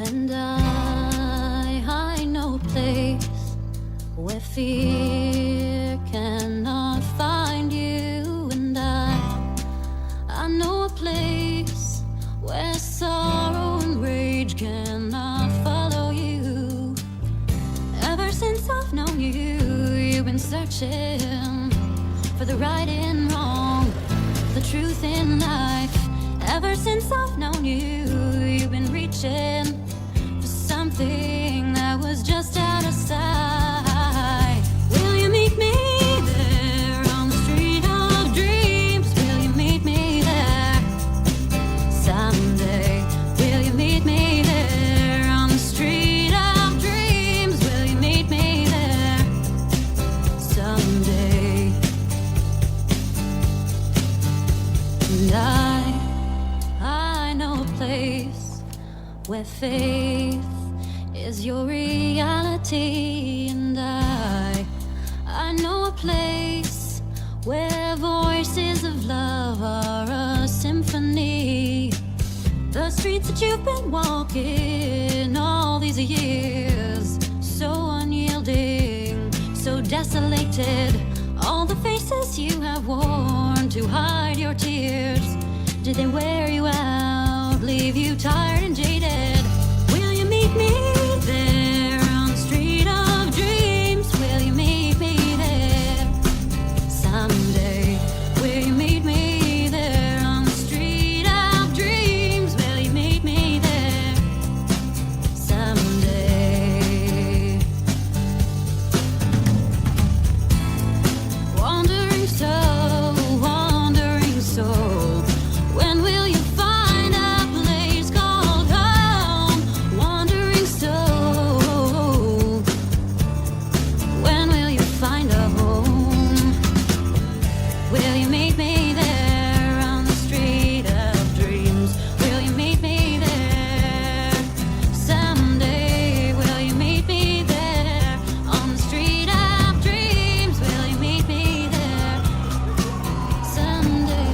And I know a place where fear cannot find you. And I know a place where sorrow and rage cannot follow you. Ever since I've known you, you've been searching for the right and wrong, the truth in life. Ever since I've known you, you've been reaching for something that was just out of sight. Will you meet me there on the street of dreams? Will you meet me there someday? Will you meet me there on the street of dreams? Will you meet me there someday? And I know a place where faith is your reality. And I know a place where voices of love are a symphony. The streets that you've been walking all these years, so unyielding, so desolated. All the faces you have worn to hide your tears, did they wear you out, leave you tired and jaded? Will you meet me there on the street of dreams? Will you meet me there someday? Will you meet me there on the street of dreams? Will you meet me there someday? Wandering soul, when will you find a place called home? Wandering soul, when will you find a home? Will you meet me there on the street of dreams? Will you meet me there someday? Will you meet me there on the street of dreams? Will you meet me there someday?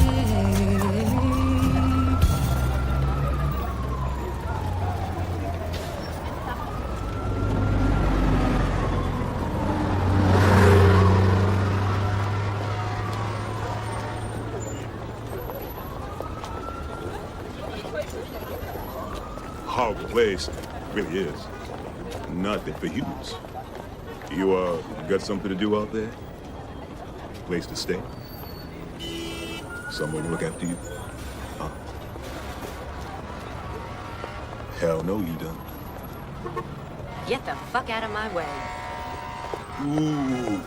Horrible place, really is. Nothing for humans. You, got something to do out there? Place to stay? Someone to look after you? Huh? Hell no, you don't. Get the fuck out of my way. Ooh.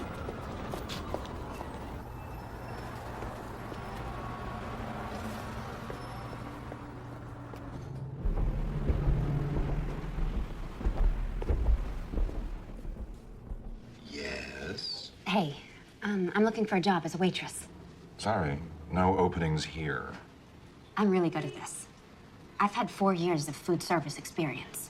Yes? Hey, I'm looking for a job as a waitress. Sorry, no openings here. I'm really good at this. I've had 4 years of food service experience.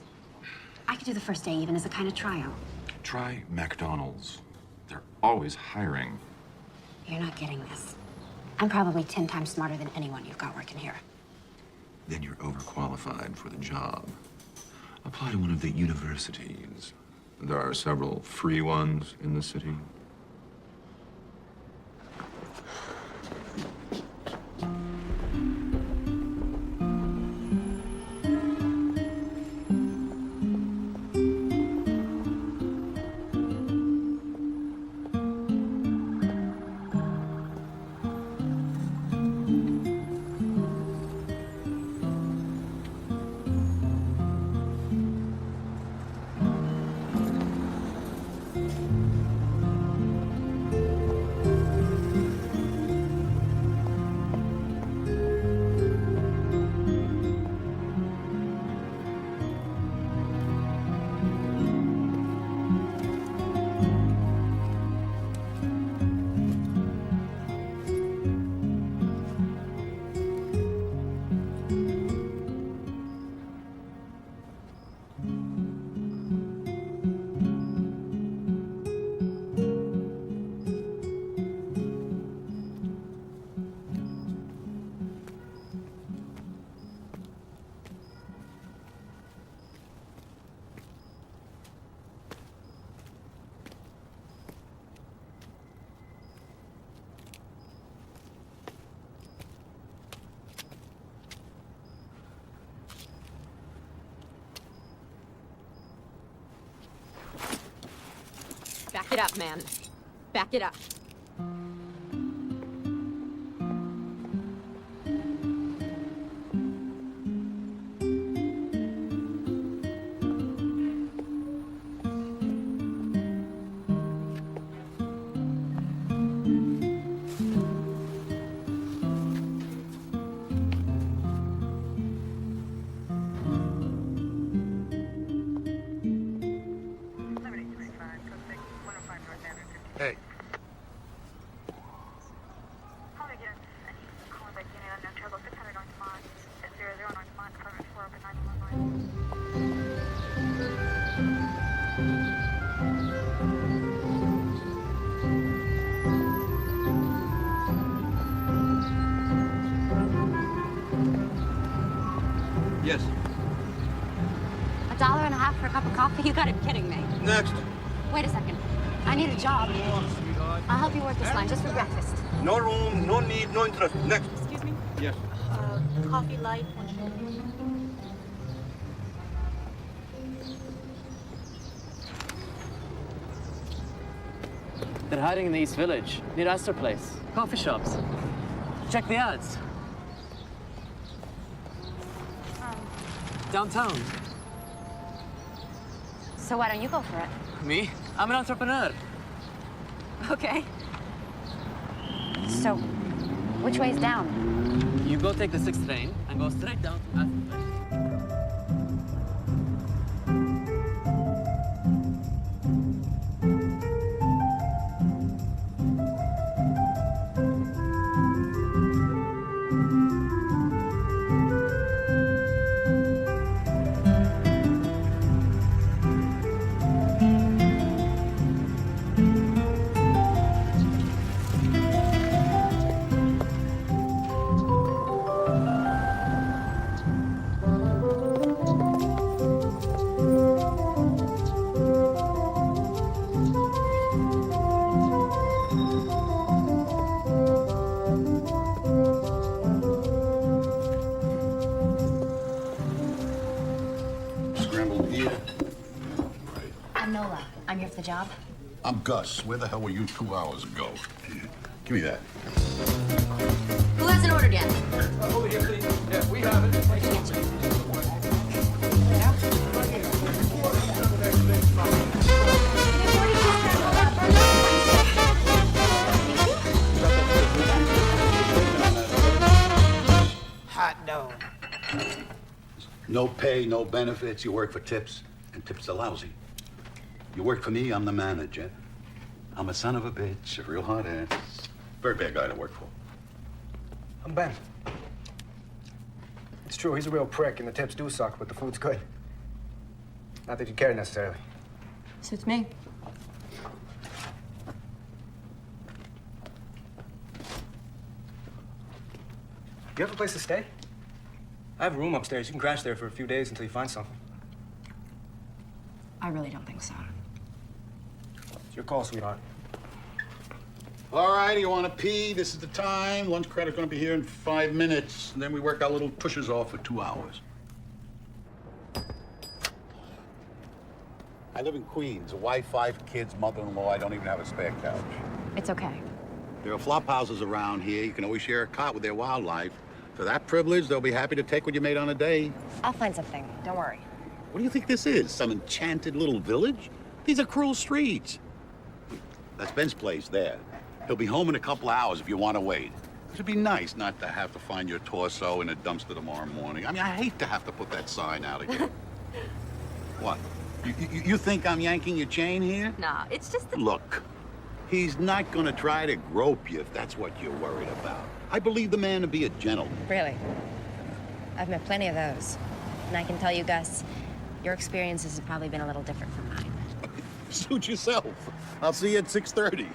I could do the first day even as a kind of tryout. Try McDonnell's. They're always hiring. You're not getting this. I'm probably 10 times smarter than anyone you've got working here. Then you're overqualified for the job. Apply to one of the universities. There are several free ones in the city. it up, man. Back it up. Hey. Yes. $1.50 for a cup of coffee? You gotta be kidding me. Next. Wait a second. I need a job. I'll help you work this line just for breakfast. No room, no need, no interest. Next. Excuse me? Yes. Coffee light. They're hiding in the East Village, near Astor Place. Coffee shops. Check the ads. Downtown. So why don't you go for it? Me? I'm an entrepreneur. Okay. So, which way's down? You go take the 6th train and go straight down to Astor Place. Scrambled here. I'm Nola. I'm here for the job. I'm Gus. Where the hell were you 2 hours ago? Give me that. Who hasn't ordered yet? Over here, please. Yeah, we have it. Hot dog. No pay, no benefits. You work for tips, and tips are lousy. You work for me, I'm the manager. I'm a son of a bitch, a real hard ass. Very bad guy to work for. I'm Ben. It's true, he's a real prick, and the tips do suck, but the food's good. Not that you care necessarily. Suits me. You have a place to stay? I have a room upstairs. You can crash there for a few days until you find something. I really don't think so. It's your call, sweetheart. All right, you want to pee? This is the time. Lunch credit's going to be here in 5 minutes. And then we work our little pushers off for 2 hours. I live in Queens. A wife, 5 kids, mother-in-law. I don't even have a spare couch. It's okay. There are flop houses around here. You can always share a cot with their wildlife. For that privilege, they'll be happy to take what you made on a day. I'll find something. Don't worry. What do you think this is? Some enchanted little village? These are cruel streets. That's Ben's place there. He'll be home in a couple hours if you want to wait. It'd be nice not to have to find your torso in a dumpster tomorrow morning. I mean, I hate to have to put that sign out again. What? You think I'm yanking your chain here? Nah, it's just that... Look, he's not gonna try to grope you if that's what you're worried about. I believe the man to be a gentleman. Really? I've met plenty of those. And I can tell you, Gus, your experiences have probably been a little different from mine. Suit yourself. I'll see you at 6:30.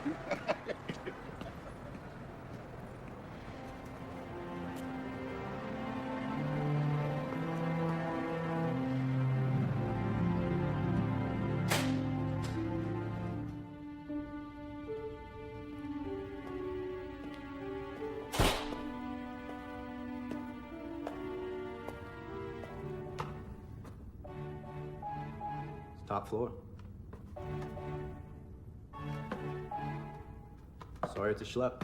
Top floor. Sorry it's a schlep.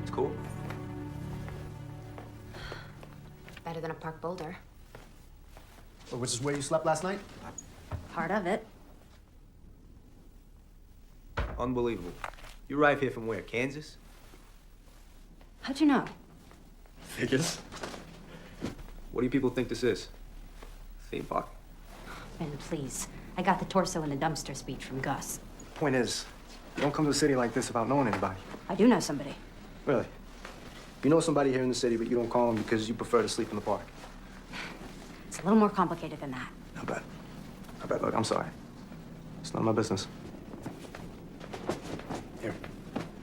It's cool. Better than a park boulder. Well, which is where you slept last night? Part of it. Unbelievable. You arrived here from where? Kansas? How'd you know? Figures. What do you people think this is? Theme park? Ben, please. I got the torso in the dumpster speech from Gus. Point is, you don't come to a city like this without knowing anybody. I do know somebody. Really? You know somebody here in the city, but you don't call them because you prefer to sleep in the park. It's a little more complicated than that. I bet. Look, I'm sorry. It's none of my business. Here.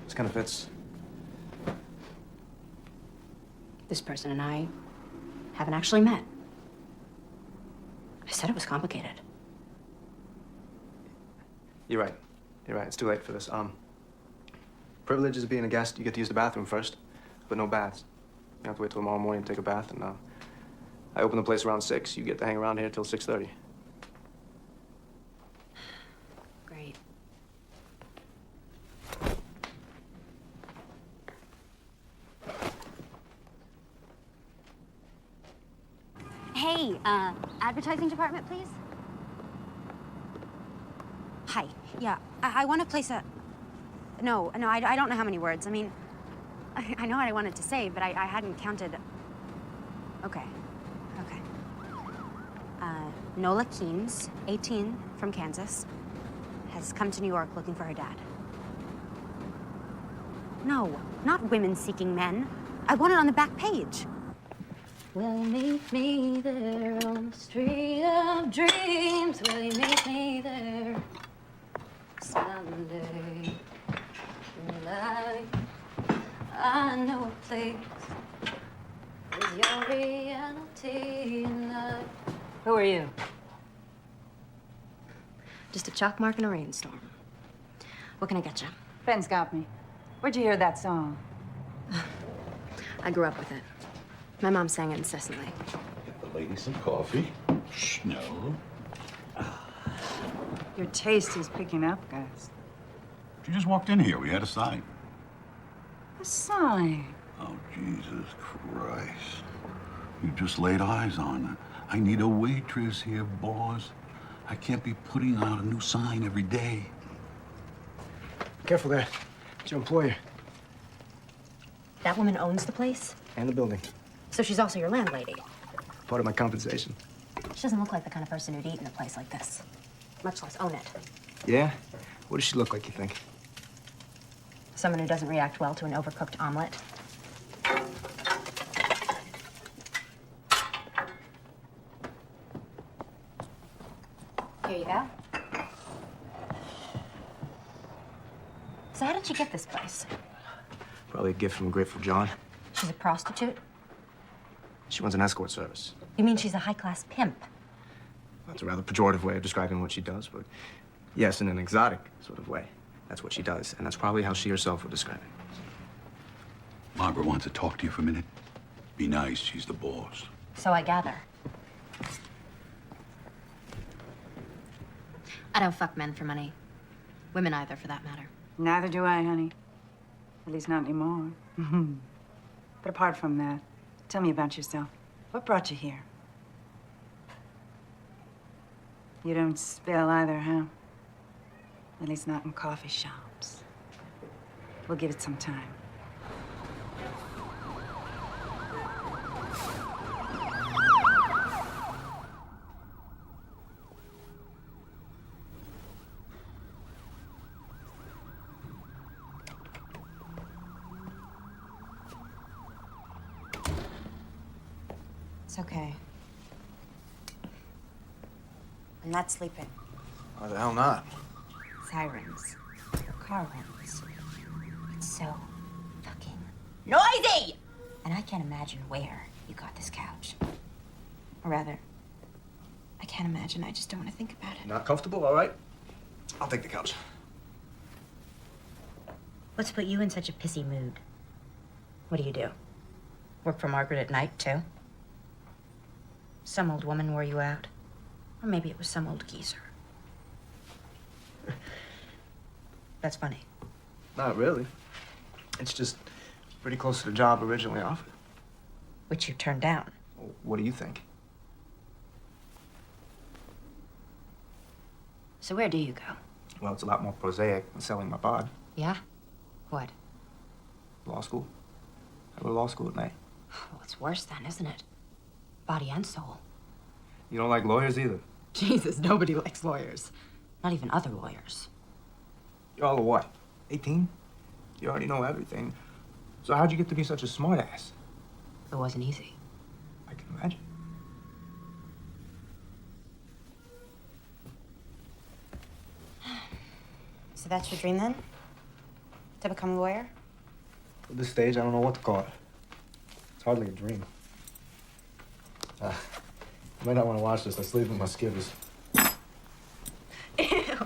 This kind of fits. This person and I haven't actually met. I said it was complicated. You're right. It's too late for this. Privileges of being a guest, you get to use the bathroom first, but no baths. You have to wait till tomorrow morning to take a bath, and I open the place around 6. You get to hang around here till 6:30. Great. Hey, advertising department, please? Hi. Yeah, I want to place a... No, I don't know how many words. I mean, I know what I wanted to say, but I hadn't counted... Okay. Nola Keens, 18, from Kansas, has come to New York looking for her dad. No, not women seeking men. I want it on the back page. Will you meet me there on the street of dreams? Will you meet me there someday? I know a place is your reality and Who are you? Just a chalk mark in a rainstorm. What can I get you? Ben's got me. Where'd you hear that song? I grew up with it. My mom sang it incessantly. Get the lady some coffee. Shh, no. Your taste is picking up, Gus. She just walked in here. We had a sign. A sign? Oh, Jesus Christ. You just laid eyes on her. I need a waitress here, boss. I can't be putting out a new sign every day. Careful there. It's your employer. That woman owns the place? And the building. So she's also your landlady? Part of my compensation. She doesn't look like the kind of person who'd eat in a place like this, much less own it. Yeah? What does she look like, you think? Someone who doesn't react well to an overcooked omelet. Here you go. So how did she get this place? Probably a gift from Grateful John. She's a prostitute? She runs an escort service. You mean she's a high-class pimp? That's a rather pejorative way of describing what she does, but yes, in an exotic sort of way. That's what she does, and that's probably how she herself would describe it. Margaret wants to talk to you for a minute. Be nice, she's the boss. So I gather. I don't fuck men for money. Women either, for that matter. Neither do I, honey. At least not anymore. But apart from that, tell me about yourself. What brought you here? You don't spill either, huh? At least not in coffee shops. We'll give it some time. It's okay. I'm not sleeping. Why the hell not? Sirens. Car horns. It's so fucking Noisy! And I can't imagine where you got this couch. Or rather, I can't imagine. I just don't want to think about it. Not comfortable? All right. I'll take the couch. What's put you in such a pissy mood? What do? Work for Margaret at night, too? Some old woman wore you out. Or maybe it was some old geezer. That's funny. Not really. It's just pretty close to the job originally offered. Which you turned down. What do you think? So where do you go? Well, it's a lot more prosaic than selling my bod. Yeah? What? Law school. I go to law school at night. Well, it's worse then, isn't it? Body and soul. You don't like lawyers either? Jesus, nobody likes lawyers. Not even other lawyers. Y'all are what? 18? You already know everything. So how'd you get to be such a smartass? It wasn't easy. I can imagine. So that's your dream then? To become a lawyer? At this stage, I don't know what to call it. It's hardly a dream. You might not want to watch this. I sleep with my skivvies. Ew.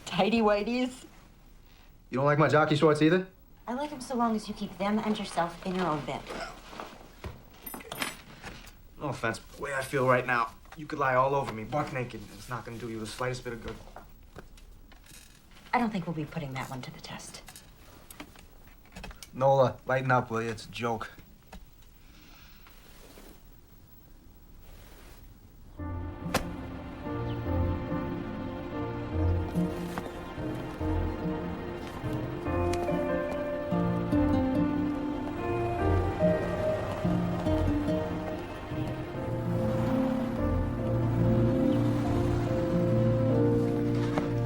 Tighty whities. You don't like my jockey shorts either? I like them so long as you keep them and yourself in your own bed. No offense, but the way I feel right now, you could lie all over me, buck naked, and it's not gonna do you the slightest bit of good. I don't think we'll be putting that one to the test. Nola, lighten up, will you? It's a joke.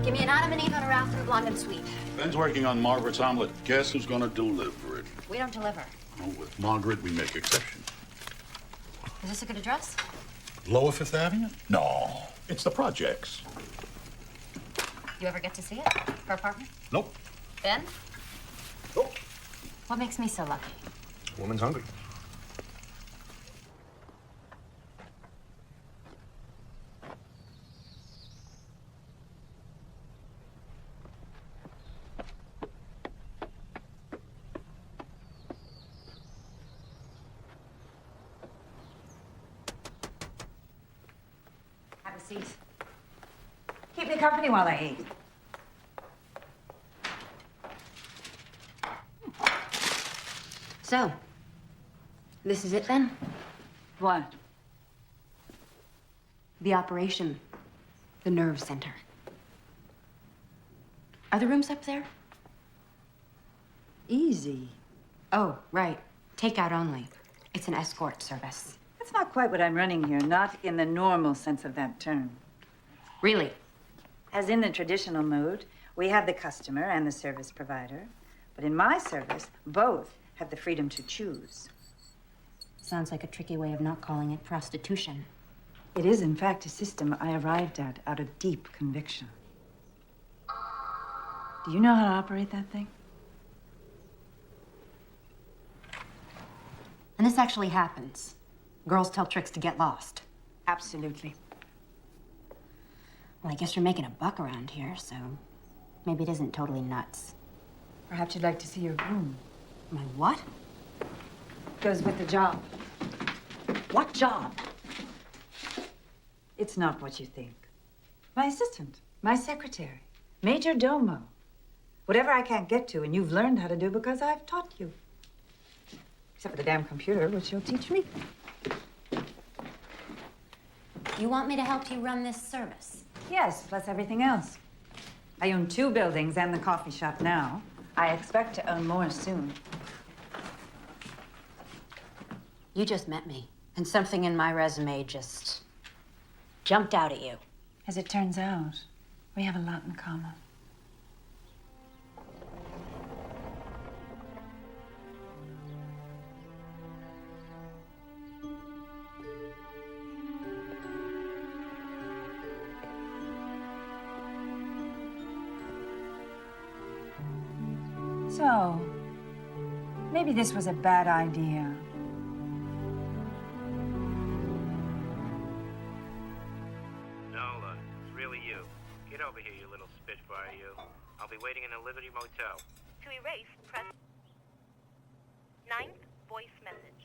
Give me an Adam and Eve on a Ralph and a blonde and sweet. Ben's working on Margaret's omelet. Guess who's gonna deliver it? We don't deliver. Oh, with Margaret, we make exceptions. Is this a good address? Lower Fifth Avenue? No, it's the projects. You ever get to see it? Her apartment? Nope. Ben? Nope. What makes me so lucky? Woman's hungry. Have a seat. Keep me company while I eat. So, this is it then? What? The operation. The nerve center. Are the rooms up there? Easy. Oh, right. Takeout only. It's an escort service. That's not quite what I'm running here, not in the normal sense of that term. Really? As in the traditional mode, we have the customer and the service provider. But in my service, both have the freedom to choose. Sounds like a tricky way of not calling it prostitution. It is, in fact, a system I arrived at out of deep conviction. Do you know how to operate that thing? And this actually happens. Girls tell tricks to get lost. Absolutely. Well, I guess you're making a buck around here, so maybe it isn't totally nuts. Perhaps you'd like to see your room. My what? Goes with the job. What job? It's not what you think. My assistant, my secretary, major domo. Whatever I can't get to, and you've learned how to do because I've taught you. Except for the damn computer, which you'll teach me. You want me to help you run this service? Yes, plus everything else. I own 2 buildings and the coffee shop now. I expect to own more soon. You just met me, and something in my resume just jumped out at you. As it turns out, we have a lot in common. So, maybe this was a bad idea. Nola, it's really you. Get over here, you little spitfire, you. I'll be waiting in the Liberty Motel. To erase, press 9th voice message.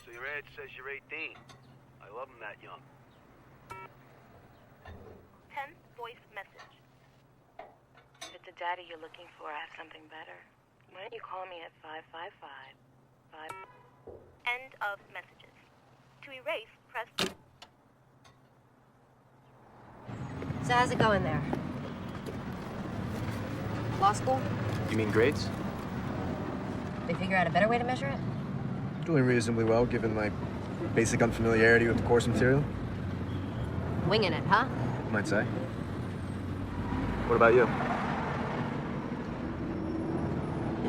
So your ad says you're 18. I love them that young. 10th voice message. If it's a daddy you're looking for, I have something better. Why don't you call me at 555-5... End of messages. To erase, press... So how's it going there? Law school? You mean grades? They figure out a better way to measure it? Doing reasonably well, given my basic unfamiliarity with the course material. Winging it, huh? You might say. What about you?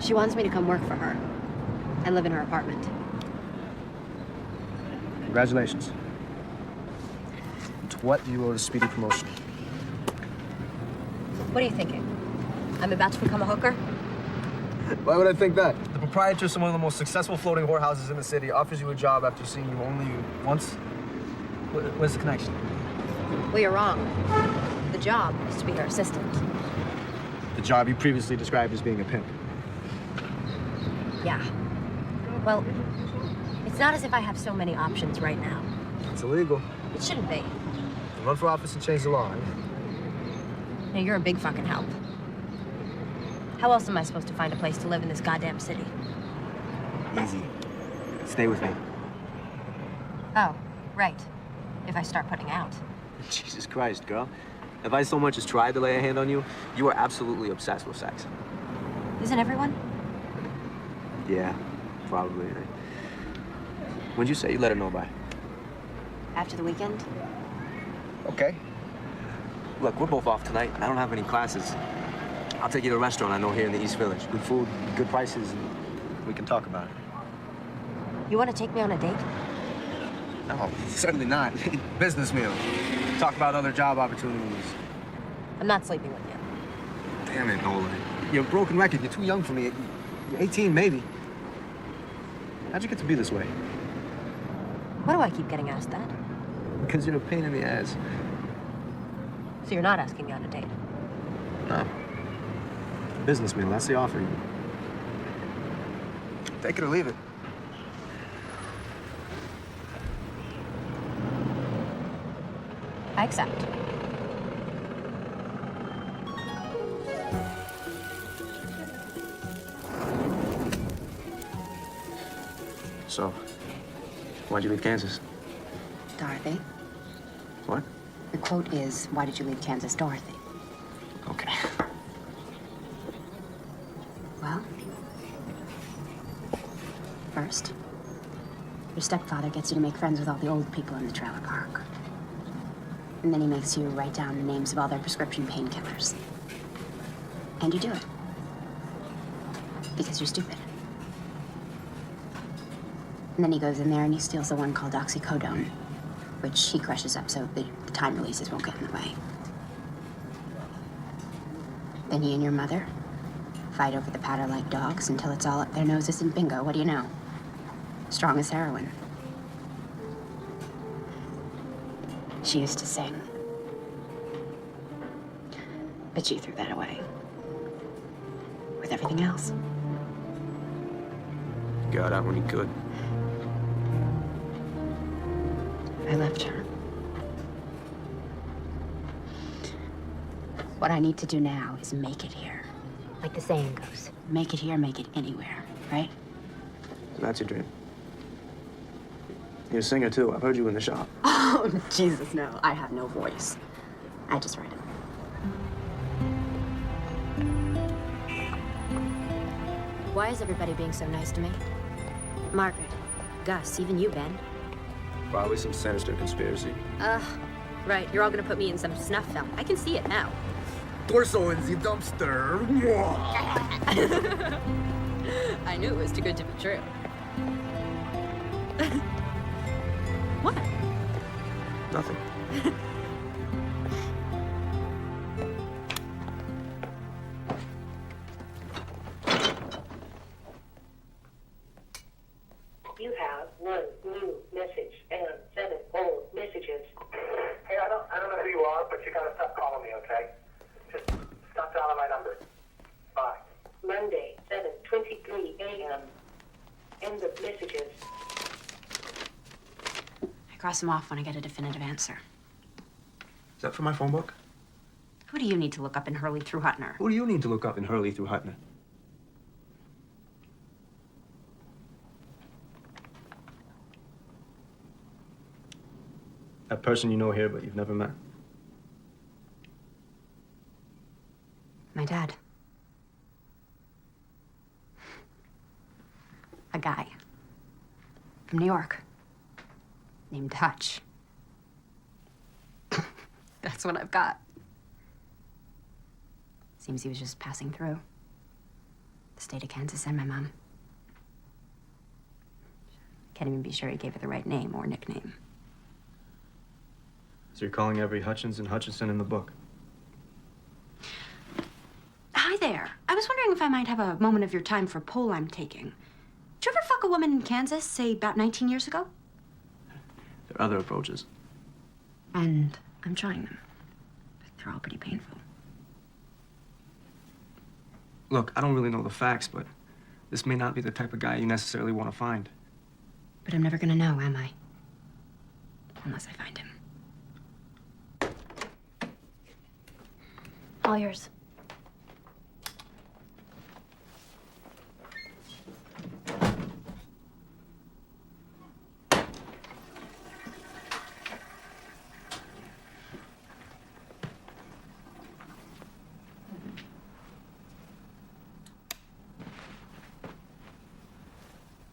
She wants me to come work for her and live in her apartment. Congratulations. To what do you owe a speedy promotion? What are you thinking? I'm about to become a hooker? Why would I think that? The proprietress of one of the most successful floating whorehouses in the city offers you a job after seeing you only once? What's the connection? Well, you're wrong. The job is to be her assistant. The job you previously described as being a pimp. Yeah. Well, it's not as if I have so many options right now. It's illegal. It shouldn't be. Run for office and change the law. Now, you're a big fucking help. How else am I supposed to find a place to live in this goddamn city? Easy. Stay with me. Oh, right. If I start putting out. Jesus Christ, girl. If I so much as tried to lay a hand on you, you are absolutely obsessed with sex. Isn't everyone? Yeah, probably. When'd you say you let her know by? After the weekend? Okay. Look, we're both off tonight, and I don't have any classes. I'll take you to a restaurant I know here in the East Village. Good food, good prices, and we can talk about it. You want to take me on a date? No, certainly not. Business meal. Talk about other job opportunities. I'm not sleeping with you. Damn it, Nola. You're a broken record. You're too young for me. You're 18, maybe. How'd you get to be this way? Why do I keep getting asked that? Because you're a pain in the ass. So you're not asking me on a date? No. Business meal, that's the offer. Take it or leave it. I accept. So, why'd you leave Kansas? Dorothy. What? The quote is, why did you leave Kansas, Dorothy? Okay. Well, first, your stepfather gets you to make friends with all the old people in the trailer park. And then he makes you write down the names of all their prescription painkillers. And you do it. Because you're stupid. And then he goes in there and he steals the one called oxycodone, which he crushes up so the time releases won't get in the way. Then he and your mother fight over the powder like dogs until it's all up their noses, and bingo, what do you know? Strong as heroin. She used to sing. But she threw that away. With everything else. Got out when he could. I left her. What I need to do now is make it here. Like the saying goes, make it here, make it anywhere, right? So that's your dream. You're a singer, too. I've heard you in the shop. Oh, Jesus, no. I have no voice. I just write it. Why is everybody being so nice to me? Margaret, Gus, even you, Ben. Probably some sinister conspiracy. Right. You're all gonna put me in some snuff film. I can see it now. Torso in the dumpster. I knew it was too good to be true. What? Nothing. You have 1 new message and 7 old messages. Hey, I don't know who you are, but you gotta stop calling me, okay? Just stop dialing my number. Bye. End of messages. I cross them off when I get a definitive answer. Is that from my phone book? Who do you need to look up in Hurley through Hutner? Who do you need to look up in Hurley through Hutner? That person you know here, but you've never met. My dad. A guy from New York named Hutch. That's what I've got. Seems he was just passing through the state of Kansas and my mom. Can't even be sure he gave her the right name or nickname. So you're calling every Hutchins and Hutchinson in the book? Hi there. I was wondering if I might have a moment of your time for a poll I'm taking. Did you ever fuck a woman in Kansas, say about 19 years ago? There are other approaches. And I'm trying them. But they're all pretty painful. Look, I don't really know the facts, but this may not be the type of guy you necessarily want to find. But I'm never gonna know, am I? Unless I find him. All yours.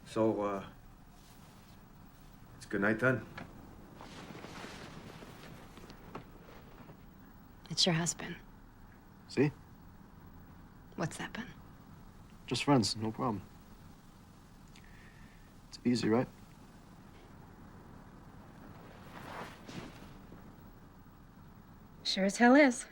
So, it's good night then. It sure has been. See? What's that been? Just friends, no problem. It's easy, right? Sure as hell is.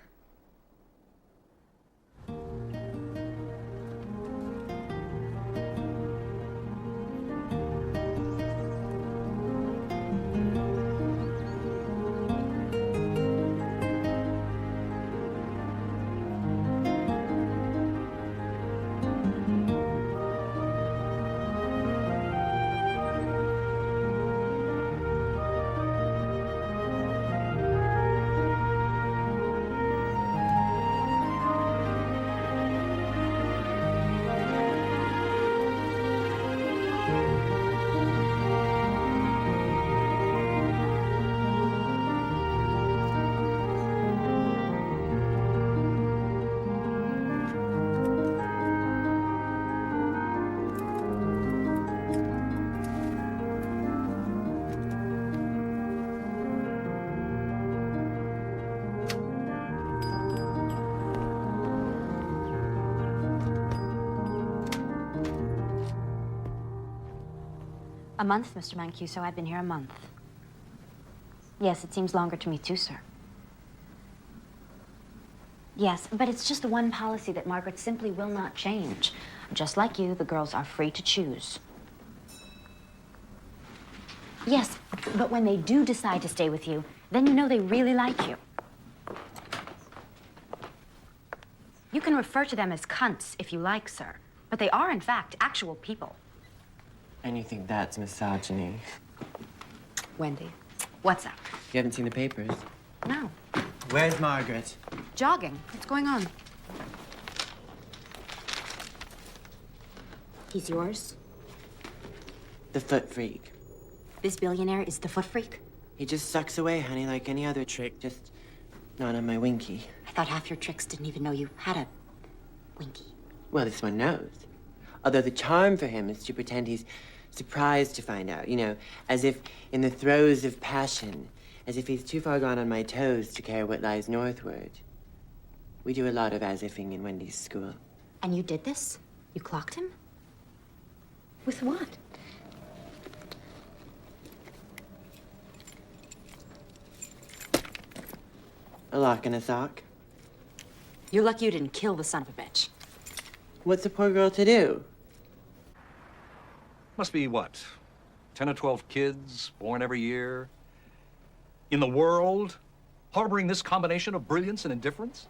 A month, Mr. Mancuso. I've been here a month. Yes, it seems longer to me too, sir. Yes, but it's just the one policy that Margaret simply will not change. Just like you, the girls are free to choose. Yes, but when they do decide to stay with you, then you know they really like you. You can refer to them as cunts if you like, sir, but they are, in fact, actual people. And you think that's misogyny? Wendy, what's up? You haven't seen the papers? No. Where's Margaret? Jogging. What's going on? He's yours? The foot freak. This billionaire is the foot freak? He just sucks away, honey, like any other trick, just not on my winky. I thought half your tricks didn't even know you had a winky. Well, this one knows. Although the charm for him is to pretend he's surprised to find out, you know, as if in the throes of passion, as if he's too far gone on my toes to care what lies northward. We do a lot of as-ifing in Wendy's school. And you did this? You clocked him? With what? A lock and a sock. You're lucky you didn't kill the son of a bitch. What's a poor girl to do? Must be, what, 10 or 12 kids born every year? In the world, harboring this combination of brilliance and indifference?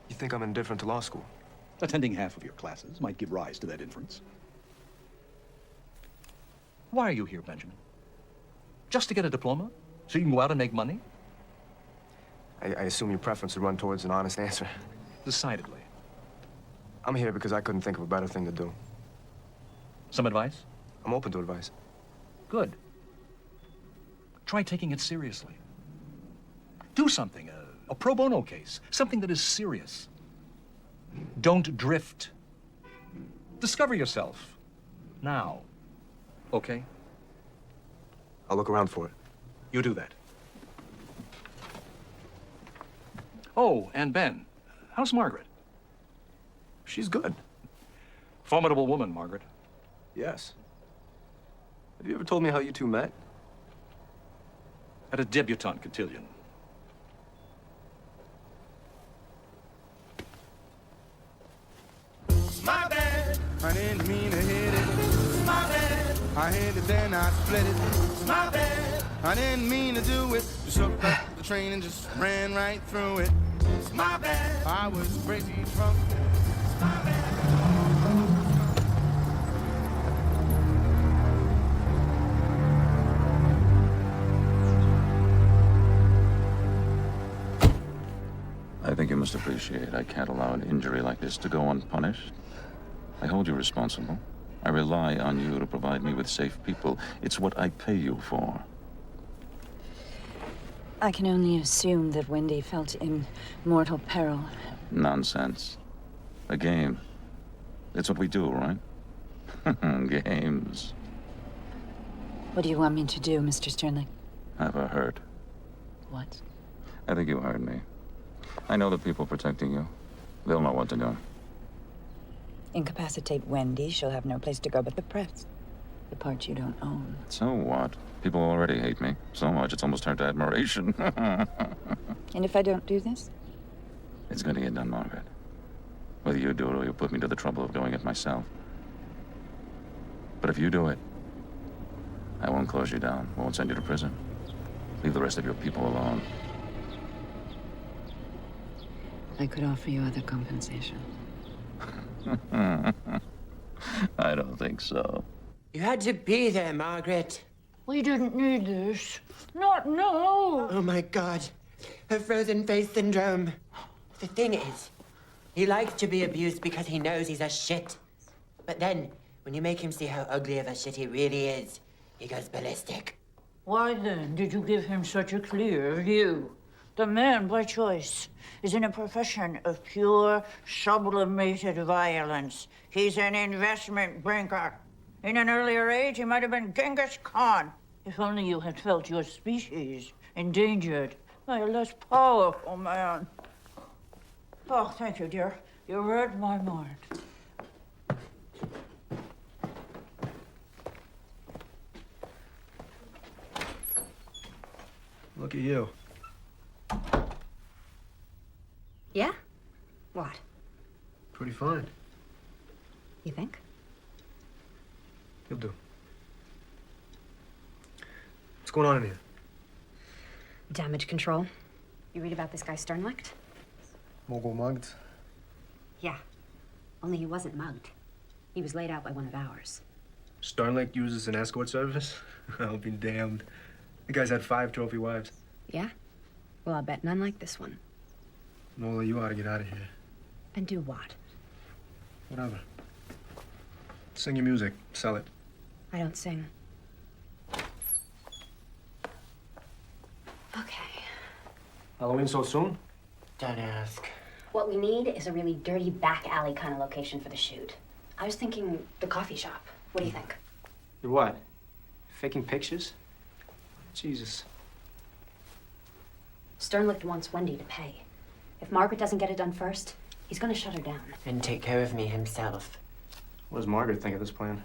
You think I'm indifferent to law school? Attending half of your classes might give rise to that inference. Why are you here, Benjamin? Just to get a diploma? So you can go out and make money? I assume your preference would run towards an honest answer. Decidedly. I'm here because I couldn't think of a better thing to do. Some advice? I'm open to advice. Good. Try taking it seriously. Do something, a pro bono case, something that is serious. Don't drift. Discover yourself. Now. Okay? I'll look around for it. You do that. Oh, and Ben, how's Margaret? She's good. Formidable woman, Margaret. Yes. Have you ever told me how you two met? At a debutante cotillion. My bad, I didn't mean to hit it. My bad, I hit it then I split it. My bad, I didn't mean to do it. Just hooked up the train and just ran right through it. My bad, I was crazy drunk. My bad. I think you must appreciate I can't allow an injury like this to go unpunished. I hold you responsible. I rely on you to provide me with safe people. It's what I pay you for. I can only assume that Wendy felt in mortal peril. Nonsense. A game. It's what we do, right? Games. What do you want me to do, Mr. Sternlich? Have her hurt. What? I think you heard me. I know the people protecting you. They'll know what to do. Incapacitate Wendy, she'll have no place to go but the press. The part you don't own. So what? People already hate me. So much, it's almost turned to admiration. And if I don't do this? It's gonna get done, Margaret. Whether you do it or you put me to the trouble of doing it myself. But if you do it, I won't close you down. Won't send you to prison. Leave the rest of your people alone. I could offer you other compensation. I don't think so. You had to be there, Margaret. We didn't need this. Not now. Oh, my God. Her frozen face syndrome. The thing is, he likes to be abused because he knows he's a shit. But then, when you make him see how ugly of a shit he really is, he goes ballistic. Why then did you give him such a clear view? The man, by choice, is in a profession of pure, sublimated violence. He's an investment banker. In an earlier age, he might have been Genghis Khan. If only you had felt your species endangered by a less powerful man. Oh, thank you, dear. You read my mind. Look at you. Yeah? What? Pretty fine. You think? You'll do. What's going on in here? Damage control. You read about this guy Sternlicht? Mogul mugged? Yeah. Only he wasn't mugged. He was laid out by one of ours. Sternlicht uses an escort service? I'll be damned. The guy's had 5 trophy wives. Yeah? Well, I'll bet none like this one. Nola, you ought to get out of here. And do what? Whatever. Sing your music. Sell it. I don't sing. Okay. Halloween so soon? Don't ask. What we need is a really dirty back alley kind of location for the shoot. I was thinking the coffee shop. What do you think? You're what? Faking pictures? Jesus. Sternlicht wants Wendy to pay. If Margaret doesn't get it done first, he's gonna shut her down. And take care of me himself. What does Margaret think of this plan?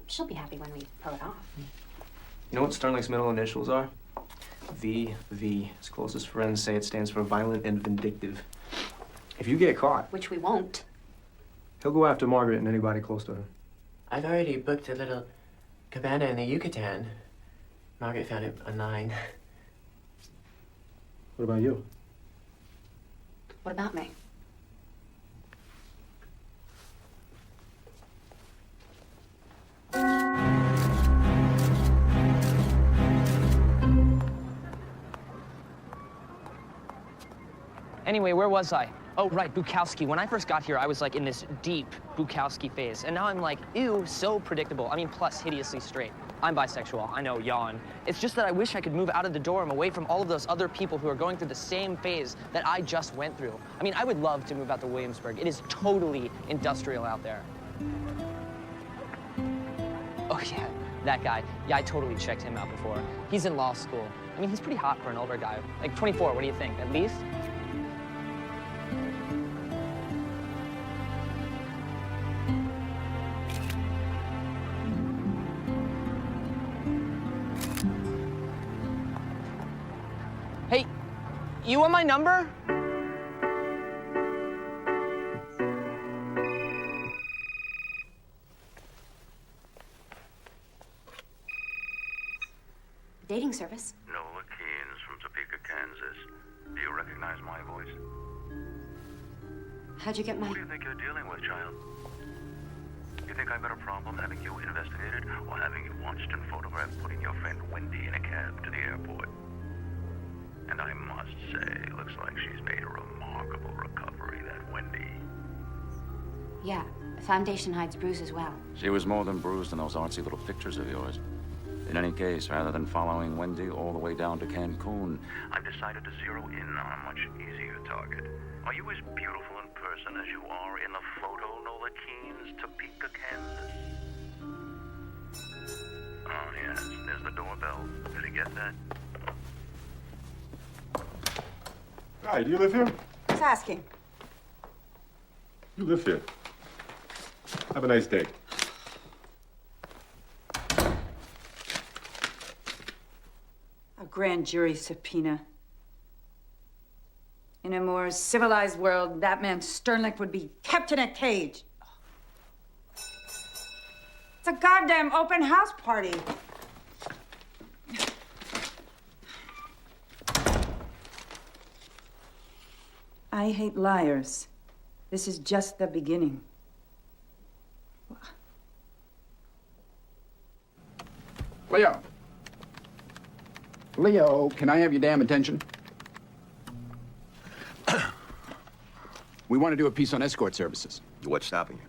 She'll be happy when we pull it off. You know what Sternlicht's middle initials are? VV. His closest friends say it stands for violent and vindictive. If you get caught, Which we won't. he'll go after Margaret and anybody close to her. I've already booked a little cabana in the Yucatan. Margaret found it online. What about you? What about me? Anyway, where was I? Oh, right, Bukowski. When I first got here, I was like in this deep Bukowski phase. And now I'm like, ew, so predictable. I mean, plus hideously straight. I'm bisexual, I know, yawn. It's just that I wish I could move out of the dorm away from all of those other people who are going through the same phase that I just went through. I mean, I would love to move out to Williamsburg. It is totally industrial out there. Oh, yeah, that guy. Yeah, I totally checked him out before. He's in law school. I mean, he's pretty hot for an older guy. Like 24, what do you think, at least? Hey, you want my number? Dating service. Nola Keynes from Topeka, Kansas. Do you recognize my voice? How'd you get my... Who do you think you're dealing with, child? You think I've got a problem having you investigated or having you watched and photographed putting your friend Wendy in a cab to the airport? And I must say, looks like she's made a remarkable recovery, that Wendy. Yeah, foundation hides bruises well. She was more than bruised in those artsy little pictures of yours. In any case, rather than following Wendy all the way down to Cancun, I've decided to zero in on a much easier target. Are you as beautiful in person as you are in the photo, Nola Keynes, Topeka, Kansas? Oh, yes, there's the doorbell. Did you get that? Hi, do you live here? Who's asking? You live here. Have a nice day. A grand jury subpoena. In a more civilized world, that man Sternlicht would be kept in a cage. It's a goddamn open house party. I hate liars. This is just the beginning. Leo. Leo, can I have your damn attention? We want to do a piece on escort services. What's stopping you?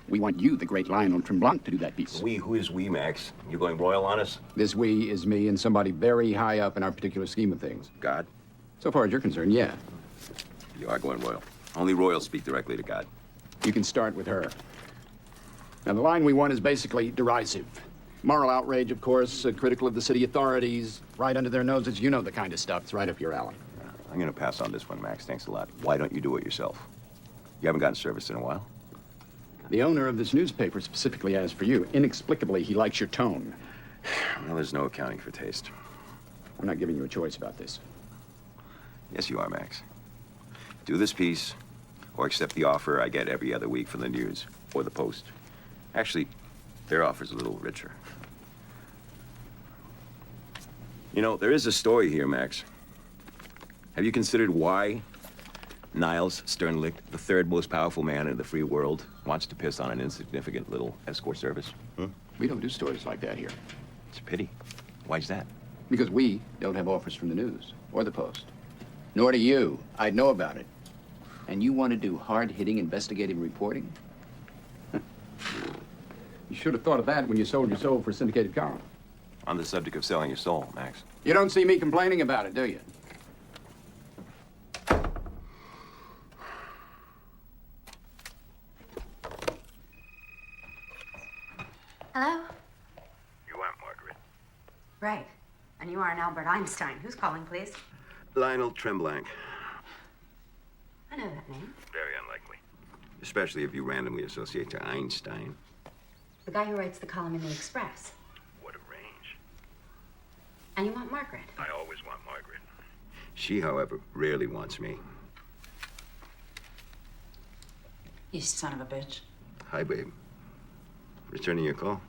We want you, the great Lionel Tremblant, to do that piece. We? Who is we, Max? You going royal on us? This we is me and somebody very high up in our particular scheme of things. God? So far as you're concerned, yeah. You are going royal. Only royals speak directly to God. You can start with her. Now, the line we want is basically derisive. Moral outrage, of course, critical of the city authorities, right under their noses. You know the kind of stuff. It's right up your alley. I'm going to pass on this one, Max. Thanks a lot. Why don't you do it yourself? You haven't gotten service in a while. The owner of this newspaper specifically asked for you. Inexplicably, he likes your tone. Well, there's no accounting for taste. I'm not giving you a choice about this. Yes, you are, Max. Do this piece, or accept the offer I get every other week from the News or the Post. Actually, their offer's a little richer. You know, there is a story here, Max. Have you considered why Niles Sternlicht, the third most powerful man in the free world, wants to piss on an insignificant little escort service? We don't do stories like that here. It's a pity. Why's that? Because we don't have offers from the News or the Post. Nor do you. I'd know about it. And you want to do hard-hitting investigative reporting? You should have thought of that when you sold your soul for syndicated column. On the subject of selling your soul, Max. You don't see me complaining about it, do you? Hello? You are Margaret. Right. And you are an Albert Einstein. Who's calling, please? Lionel Tremblant. I know that name. Very unlikely. Especially if you randomly associate to Einstein. The guy who writes the column in the Express. What a range. And you want Margaret. I always want Margaret. She, however, rarely wants me. You son of a bitch. Hi, babe. Returning your call?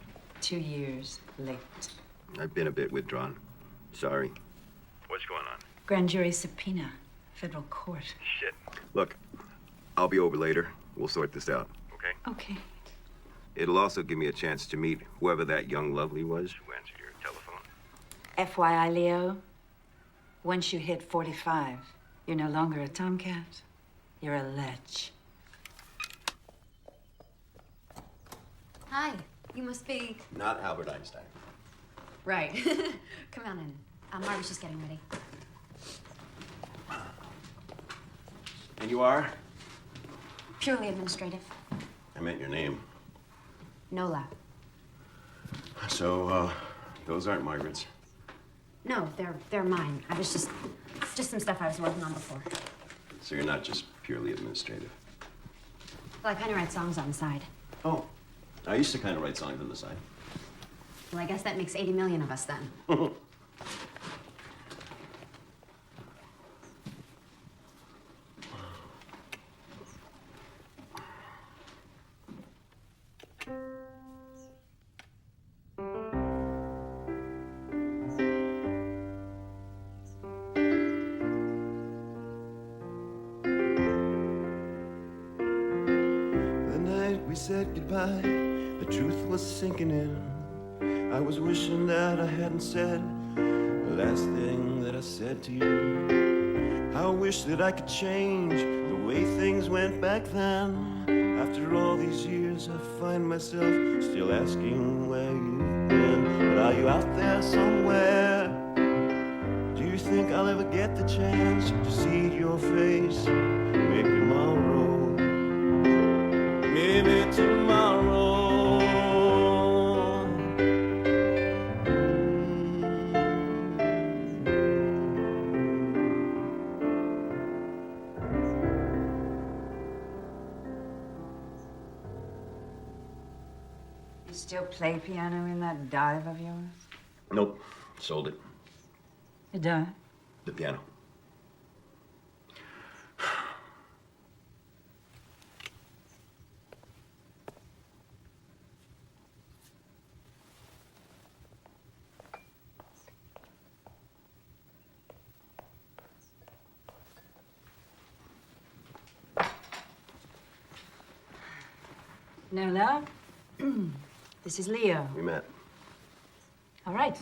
2 years late. I've been a bit withdrawn. Sorry. What's going on? Grand jury subpoena. Federal court. Shit. Look, I'll be over later. We'll sort this out. Okay? Okay. It'll also give me a chance to meet whoever that young lovely was. Who answered your telephone? FYI, Leo, once you hit 45, You're no longer a tomcat. You're a lech. Hi, you must be... Not Albert Einstein. Right. Come on in. Margaret's just getting ready. And you are? Purely administrative. I meant your name. Nola. So, those aren't Margaret's. No, they're mine. I was just some stuff I was working on before. So you're not just purely administrative. Well, I kind of write songs on the side. Oh, I used to kind of write songs on the side. Well, I guess that makes 80 million of us then. Said goodbye, the truth was sinking in. I was wishing that I hadn't said the last thing that I said to you. I wish that I could change the way things went back then. After all these years, I find myself still asking where you've been. But are you out there somewhere? Do you think I'll ever get the chance to see your face? Maybe tomorrow. Maybe tomorrow. You still play piano in that dive of yours? Nope, sold it. The dive? The piano. Nola, this is Leo. We met. All right.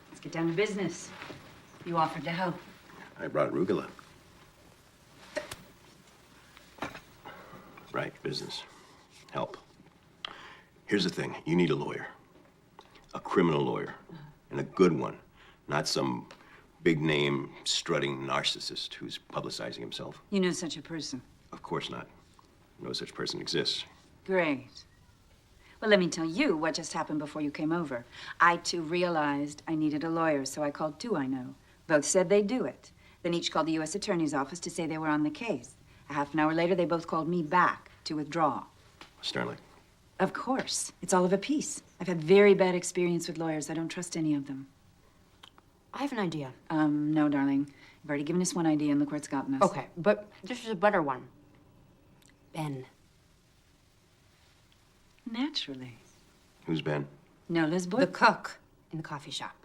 Let's get down to business. You offered to help. I brought arugula. Right, business. Help. Here's the thing. You need a lawyer. A criminal lawyer. And a good one. Not some big-name, strutting narcissist who's publicizing himself. You know such a person? Of course not. No such person exists. Great. Well, let me tell you what just happened before you came over. I, too, realized I needed a lawyer, so I called two I know. Both said they'd do it. Then each called the U.S. Attorney's office to say they were on the case. A half an hour later, they both called me back to withdraw. Sterling. Of course. It's all of a piece. I've had very bad experience with lawyers. I don't trust any of them. I have an idea. No, darling. You've already given us one idea, and look where it's gotten us. Okay, but this is a better one. Ben. Naturally. Who's Ben? Nola's boy. The cook in the coffee shop.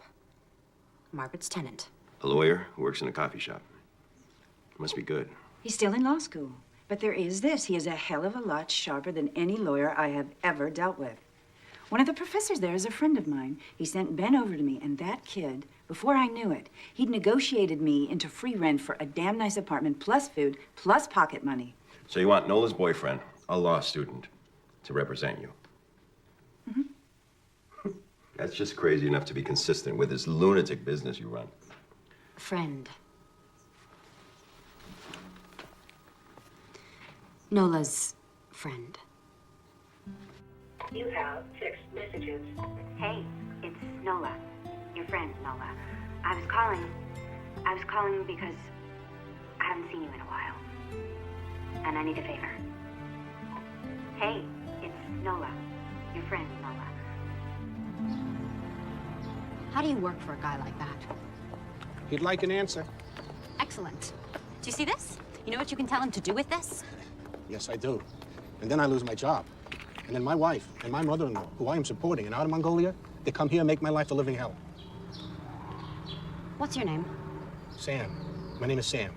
Margaret's tenant. A lawyer who works in a coffee shop. Must be good. He's still in law school. But there is this. He is a hell of a lot sharper than any lawyer I have ever dealt with. One of the professors there is a friend of mine. He sent Ben over to me, and that kid, before I knew it, he'd negotiated me into free rent for a damn nice apartment, plus food, plus pocket money. So you want Nola's boyfriend, a law student, to represent you? Mm-hmm. That's just crazy enough to be consistent with this lunatic business you run. Friend. Nola's friend. You have 6 messages. Hey, it's Nola. Your friend, Nola. I was calling because I haven't seen you in a while. And I need a favor. Hey, it's Nola. Your friend, Nola. How do you work for a guy like that? He'd like an answer. Excellent. Do you see this? You know what you can tell him to do with this? Yes, I do. And then I lose my job. And then my wife and my mother-in-law, who I am supporting in Outer Mongolia, they come here and make my life a living hell. What's your name? Sam. My name is Sam.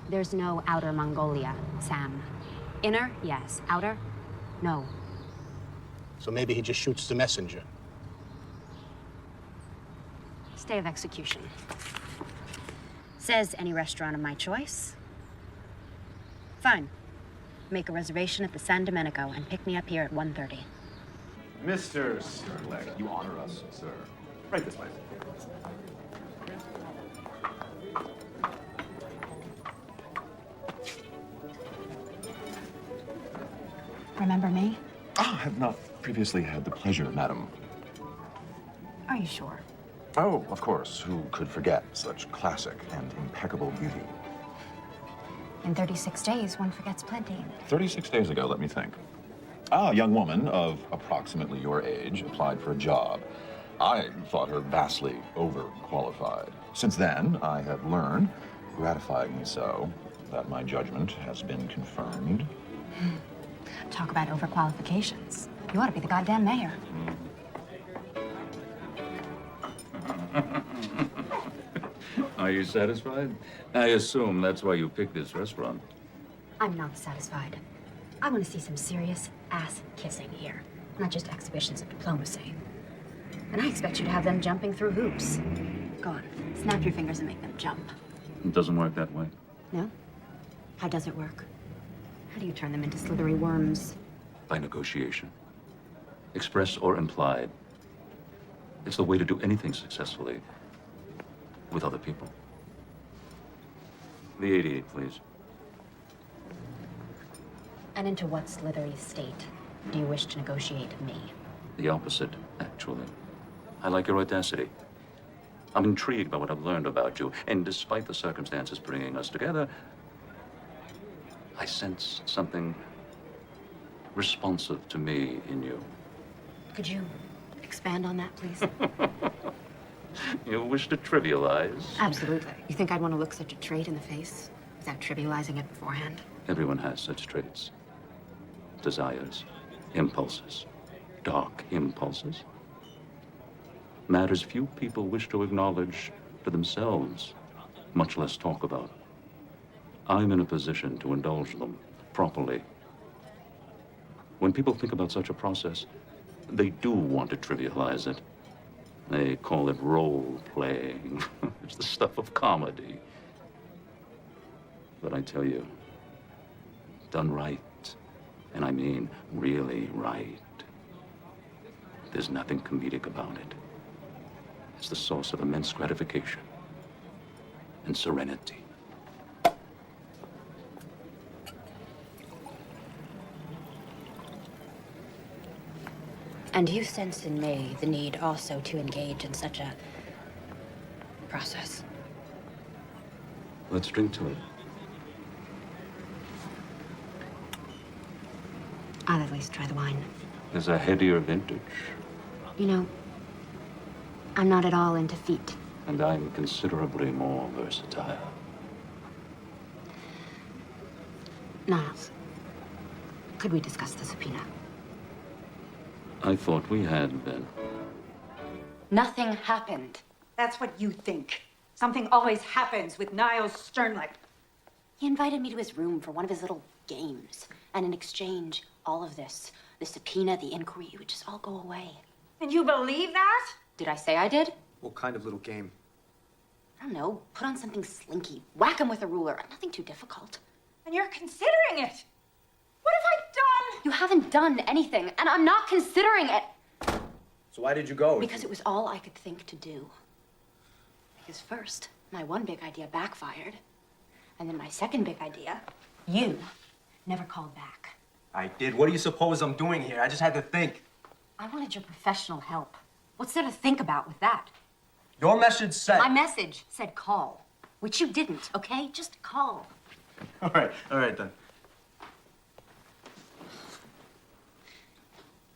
There's no Outer Mongolia, Sam. Inner, yes. Outer, no. So maybe he just shoots the messenger. Stay of execution. Says any restaurant of my choice. Fine. Make a reservation at the San Domenico and pick me up here at 1:30. Mr. Sternlicht, you honor us, sir. Right this way. Remember me? I have not previously had the pleasure, madam. Are you sure? Oh, of course. Who could forget such classic and impeccable beauty? In 36 days, one forgets plenty. 36 days ago, let me think. A young woman of approximately your age applied for a job. I thought her vastly overqualified. Since then, I have learned, gratifyingly so, that my judgment has been confirmed. Talk about overqualifications. You ought to be the goddamn mayor. Are you satisfied? I assume that's why you picked this restaurant. I'm not satisfied. I want to see some serious ass-kissing here, not just exhibitions of diplomacy. And I expect you to have them jumping through hoops. Go on, snap your fingers and make them jump. It doesn't work that way. No? How does it work? How do you turn them into slithery worms? By negotiation. Express or implied. It's the way to do anything successfully with other people. The 88, please. And into what slithery state do you wish to negotiate me? The opposite, actually. I like your audacity. I'm intrigued by what I've learned about you, and despite the circumstances bringing us together, I sense something responsive to me in you. Could you expand on that, please? You wish to trivialize? Absolutely. You think I'd want to look such a trait in the face without trivializing it beforehand? Everyone has such traits. Desires, impulses, dark impulses. Matters few people wish to acknowledge to themselves, much less talk about. I'm in a position to indulge them properly. When people think about such a process, they do want to trivialize it. They call it role-playing. It's the stuff of comedy. But I tell you, done right, and I mean really right, there's nothing comedic about it. It's the source of immense gratification and serenity. And you sense in me the need also to engage in such a process. Let's drink to it. I'll at least try the wine. There's a headier vintage. You know, I'm not at all into feet. And I'm considerably more versatile. Niles, could we discuss the subpoena? I thought we had been. Nothing happened. That's what you think. Something always happens with Niles Sternlicht. He invited me to his room for one of his little games. And in exchange, all of this, the subpoena, the inquiry, it would just all go away. And you believe that? Did I say I did? What kind of little game? I don't know. Put on something slinky. Whack him with a ruler. Nothing too difficult. And you're considering it. What have I done? You haven't done anything, and I'm not considering it. So why did you go? Because it was all I could think to do. Because first, my one big idea backfired. And then my second big idea, you never called back. I did. What do you suppose I'm doing here? I just had to think. I wanted your professional help. What's there to think about with that? Your message said... My message said call, which you didn't, okay? Just call. All right then.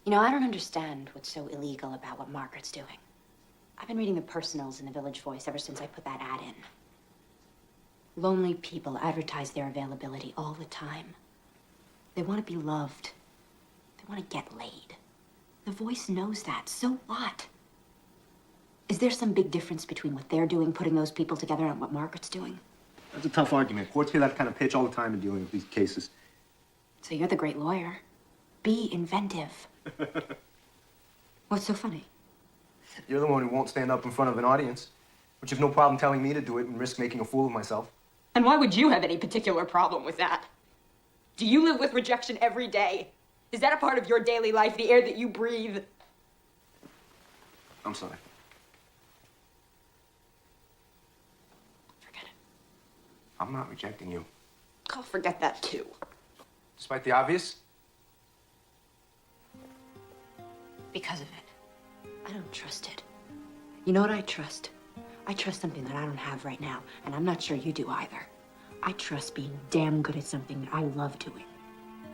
You know, I don't understand what's so illegal about what Margaret's doing. I've been reading the personals in the Village Voice ever since I put that ad in. Lonely people advertise their availability all the time. They want to be loved. They want to get laid. The Voice knows that. So what? Is there some big difference between what they're doing, putting those people together, and what Margaret's doing? That's a tough argument. Courts hear that kind of pitch all the time in dealing with these cases. So you're the great lawyer. Be inventive. You're What's so funny? the one who won't stand up in front of an audience. But you've no problem telling me to do it and risk making a fool of myself. And why would you have any particular problem with that? Do you live with rejection every day? Is that a part of your daily life, the air that you breathe? I'm sorry. Forget it. I'm not rejecting you. I'll forget that too. Despite the obvious? Because of it. I don't trust it. You know what I trust? I trust something that I don't have right now, and I'm not sure you do either. I trust being damn good at something that I love doing.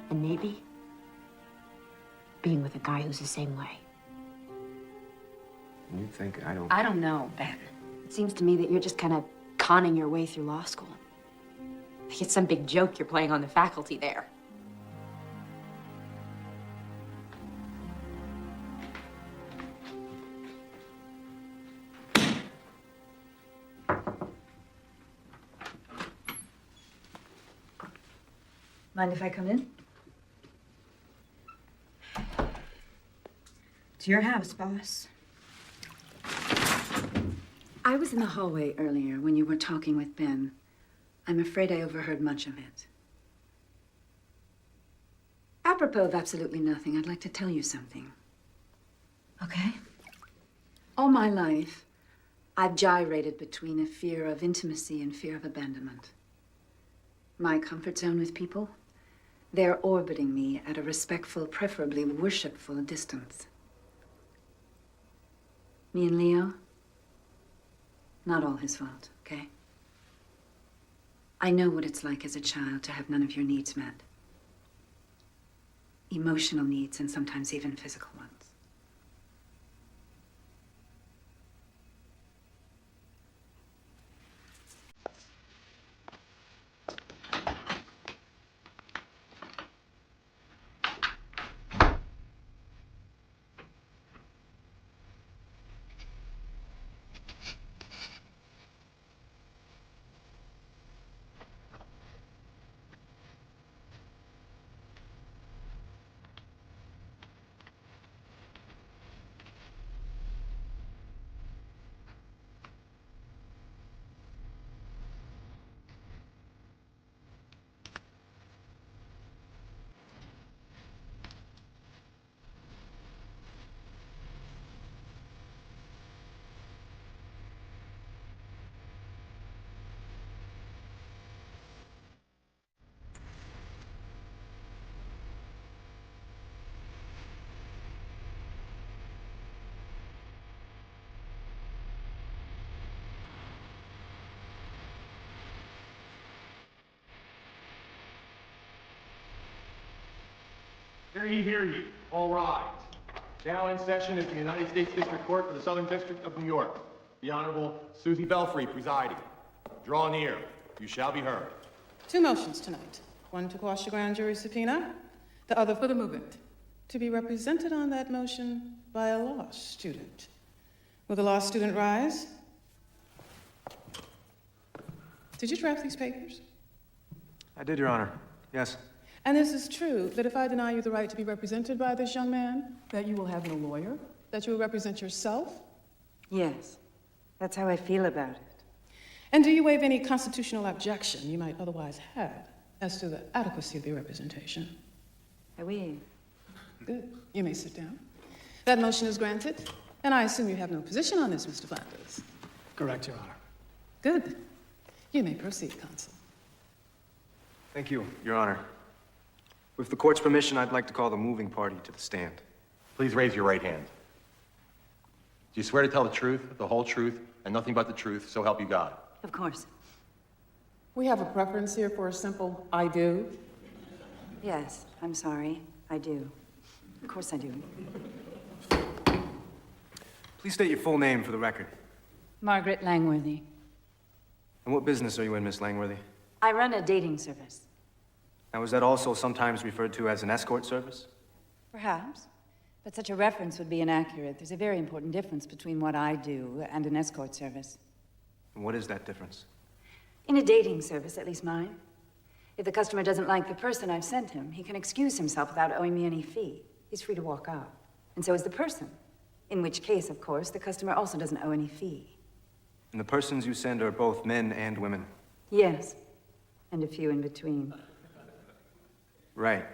And maybe being with a guy who's the same way. You think I don't... I don't know, Ben. It seems to me that you're just kind of conning your way through law school. Like it's some big joke you're playing on the faculty there. Mind if I come in? It's your house, boss. I was in the hallway earlier when you were talking with Ben. I'm afraid I overheard much of it. Apropos of absolutely nothing, I'd like to tell you something. Okay? All my life, I've gyrated between a fear of intimacy and fear of abandonment. My comfort zone with people, they're orbiting me at a respectful, preferably worshipful distance. Me and Leo, not all his fault, okay? I know what it's like as a child to have none of your needs met. Emotional needs and sometimes even physical ones. Hear ye. All rise. Now in session is the United States District Court for the Southern District of New York. The Honorable Susie Belfry presiding. Draw near. You shall be heard. Two motions tonight. One to quash the grand jury subpoena, the other for the movement. To be represented on that motion by a law student. Will the law student rise? Did you draft these papers? I did, Your Honor. Yes. And this is true, that if I deny you the right to be represented by this young man, that you will have no lawyer, that you will represent yourself? Yes. That's how I feel about it. And do you waive any constitutional objection you might otherwise have as to the adequacy of your representation? I waive. Good. You may sit down. That motion is granted, and I assume you have no position on this, Mr. Flanders. Correct, Your Honor. Good. You may proceed, counsel. Thank you, Your Honor. With the court's permission, I'd like to call the moving party to the stand. Please raise your right hand. Do you swear to tell the truth, the whole truth, and nothing but the truth, so help you God? Of course. We have a preference here for a simple I do. Yes, I'm sorry. I do. Of course I do. Please state your full name for the record. Margaret Langworthy. And what business are you in, Miss Langworthy? I run a dating service. Now, is that also sometimes referred to as an escort service? Perhaps. But such a reference would be inaccurate. There's a very important difference between what I do and an escort service. And what is that difference? In a dating service, at least mine, if the customer doesn't like the person I've sent him, he can excuse himself without owing me any fee. He's free to walk out. And so is the person. In which case, of course, the customer also doesn't owe any fee. And the persons you send are both men and women? Yes, and a few in between. Right.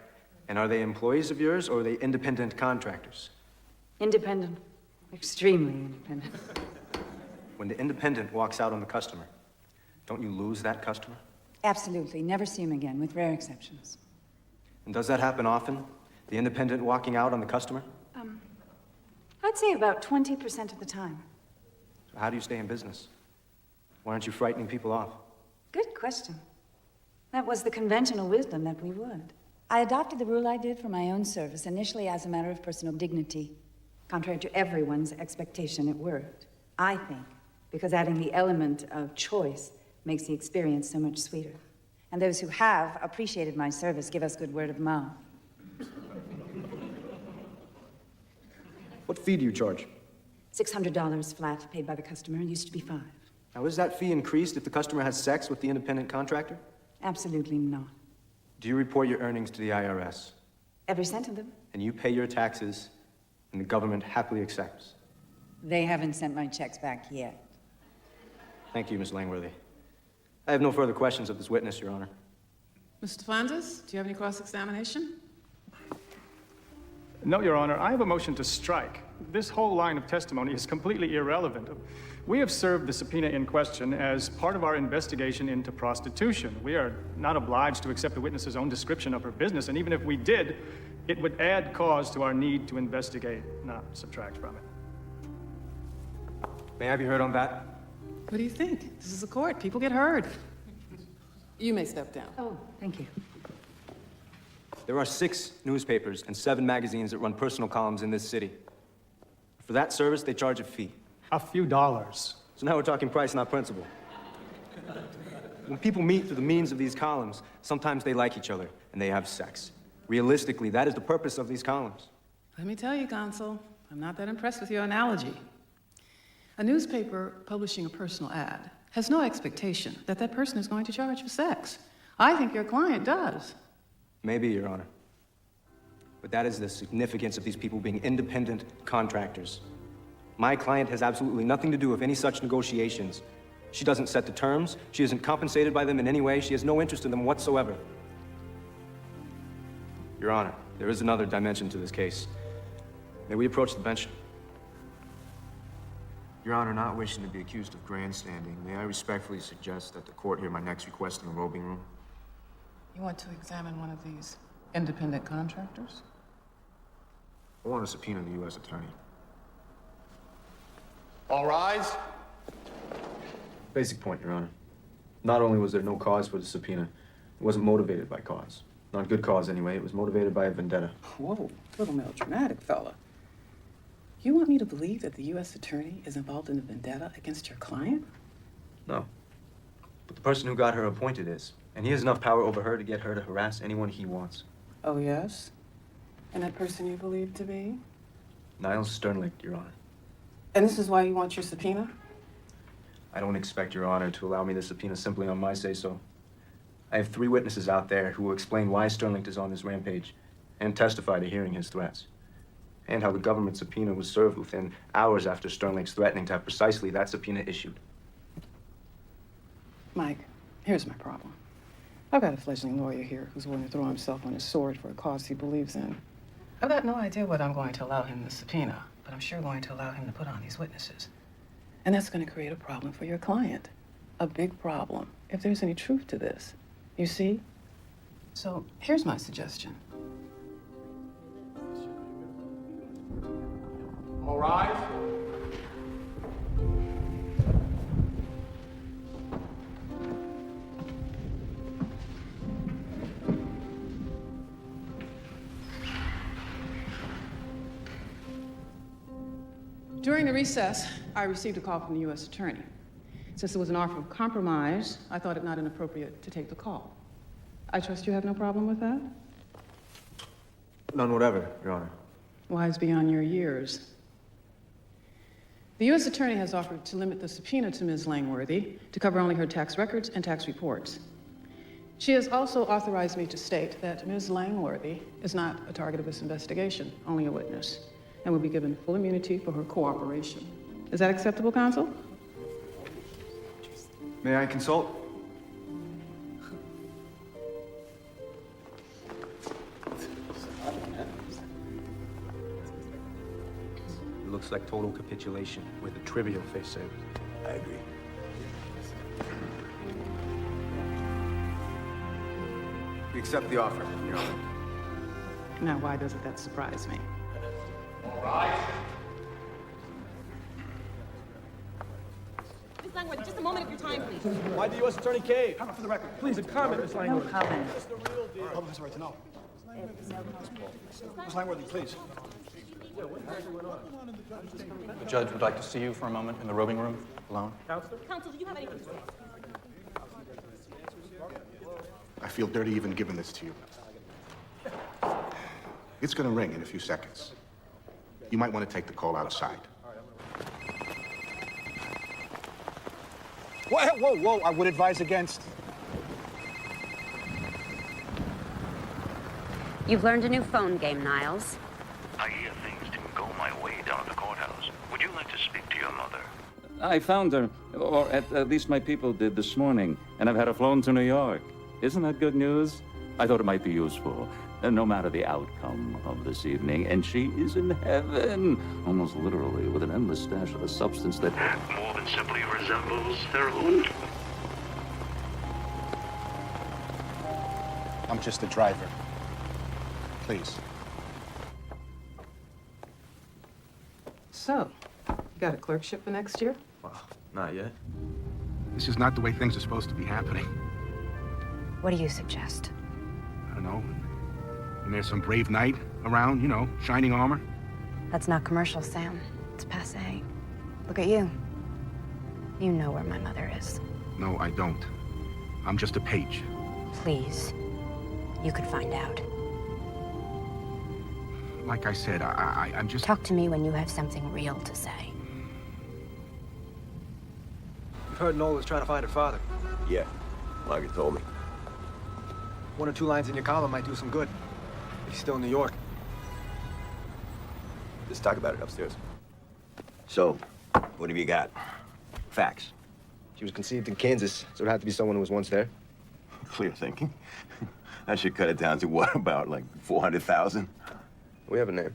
And are they employees of yours, or are they independent contractors? Independent. Extremely independent. When the independent walks out on the customer, don't you lose that customer? Absolutely. Never see him again, with rare exceptions. And does that happen often? The independent walking out on the customer? I'd say about 20% of the time. So how do you stay in business? Why aren't you frightening people off? Good question. That was the conventional wisdom that we would. I adopted the rule I did for my own service, initially as a matter of personal dignity. Contrary to everyone's expectation, it worked. I think, because adding the element of choice makes the experience so much sweeter. And those who have appreciated my service give us good word of mouth. What fee do you charge? $600 flat, paid by the customer. It used to be $5. Now, is that fee increased if the customer has sex with the independent contractor? Absolutely not. Do you report your earnings to the IRS? Every cent of them. And you pay your taxes, and the government happily accepts? They haven't sent my checks back yet. Thank you, Miss Langworthy. I have no further questions of this witness, Your Honor. Mr. Flanders, do you have any cross-examination? No, Your Honor. I have a motion to strike. This whole line of testimony is completely irrelevant. We have served the subpoena in question as part of our investigation into prostitution. We are not obliged to accept the witness's own description of her business, and even if we did, it would add cause to our need to investigate, not subtract from it. May I be heard on that? What do you think? This is a court. People get heard. You may step down. Oh, thank you. There are 6 newspapers and 7 magazines that run personal columns in this city. For that service, they charge a fee. A few dollars. So now we're talking price, not principle. When people meet through the means of these columns, sometimes they like each other and they have sex. Realistically, that is the purpose of these columns. Let me tell you, Counsel, I'm not that impressed with your analogy. A newspaper publishing a personal ad has no expectation that that person is going to charge for sex. I think your client does. Maybe, Your Honor. But that is the significance of these people being independent contractors. My client has absolutely nothing to do with any such negotiations. She doesn't set the terms. She isn't compensated by them in any way. She has no interest in them whatsoever. Your Honor, there is another dimension to this case. May we approach the bench? Your Honor, not wishing to be accused of grandstanding, may I respectfully suggest that the court hear my next request in the robing room? You want to examine one of these independent contractors? I want to subpoena the U.S. attorney. All rise. Basic point, Your Honor. Not only was there no cause for the subpoena, it wasn't motivated by cause. Not good cause, anyway. It was motivated by a vendetta. Whoa, little melodramatic fella. You want me to believe that the U.S. attorney is involved in a vendetta against your client? No. But the person who got her appointed is. And he has enough power over her to get her to harass anyone he wants. Oh, yes? And that person you believe to be? Niles Sternlicht, Your Honor. And this is why you want your subpoena? I don't expect Your Honor to allow me the subpoena simply on my say-so. I have 3 witnesses out there who will explain why Sternlicht is on this rampage and testify to hearing his threats. And how the government subpoena was served within hours after Sternlicht's threatening to have precisely that subpoena issued. Mike, here's my problem. I've got a fledgling lawyer here who's willing to throw himself on his sword for a cause he believes in. I've got no idea what I'm going to allow him to subpoena, but I'm sure going to allow him to put on these witnesses. And that's going to create a problem for your client. A big problem, if there's any truth to this. You see? So here's my suggestion. All rise. During the recess, I received a call from the U.S. attorney. Since it was an offer of compromise, I thought it not inappropriate to take the call. I trust you have no problem with that? None whatever, Your Honor. Wise beyond your years. The U.S. attorney has offered to limit the subpoena to Ms. Langworthy to cover only her tax records and tax reports. She has also authorized me to state that Ms. Langworthy is not a target of this investigation, only a witness, and will be given full immunity for her cooperation. Is that acceptable, counsel? May I consult? It looks like total capitulation with a trivial face saved. I agree. We accept the offer, Your Honor. Now, why doesn't that surprise me? All right. Miss Langworth, just a moment of your time, please. Why the U.S. Attorney cave? Comment for the record. Please, a comment, Miss Langworth. No comment. It's the real deal. Public has a right to know. Miss Langworthy, please. The judge would like to see you for a moment in the robing room, alone. Counsel, do you have anything to say? I feel dirty even giving this to you. It's gonna ring in a few seconds. You might want to take the call outside. Whoa, I would advise against. You've learned a new phone game, Niles. I hear things didn't go my way down at the courthouse. Would you like to speak to your mother? I found her, or at least my people did this morning, and I've had her flown to New York. Isn't that good news? I thought it might be useful, no matter the outcome of this evening. And she is in heaven, almost literally, with an endless stash of a substance that More than simply resembles heroin. I'm just a driver. Please. So, you got a clerkship for next year? Well, not yet. This is not the way things are supposed to be happening. What do you suggest? I don't know. And there's some brave knight around, you know, shining armor. That's not commercial, Sam. It's passé. Look at you. You know where my mother is. No, I don't. I'm just a page. Please. You could find out. Like I said, I'm just... Talk to me when you have something real to say. You've heard Nola was trying to find her father. Yeah, Margaret told me. One or two lines in your column might do some good. If he's still in New York. Let's talk about it upstairs. So, what have you got? Facts. She was conceived in Kansas, so it had to be someone who was once there. Clear thinking. That should cut it down to what, about like 400,000? We have a name.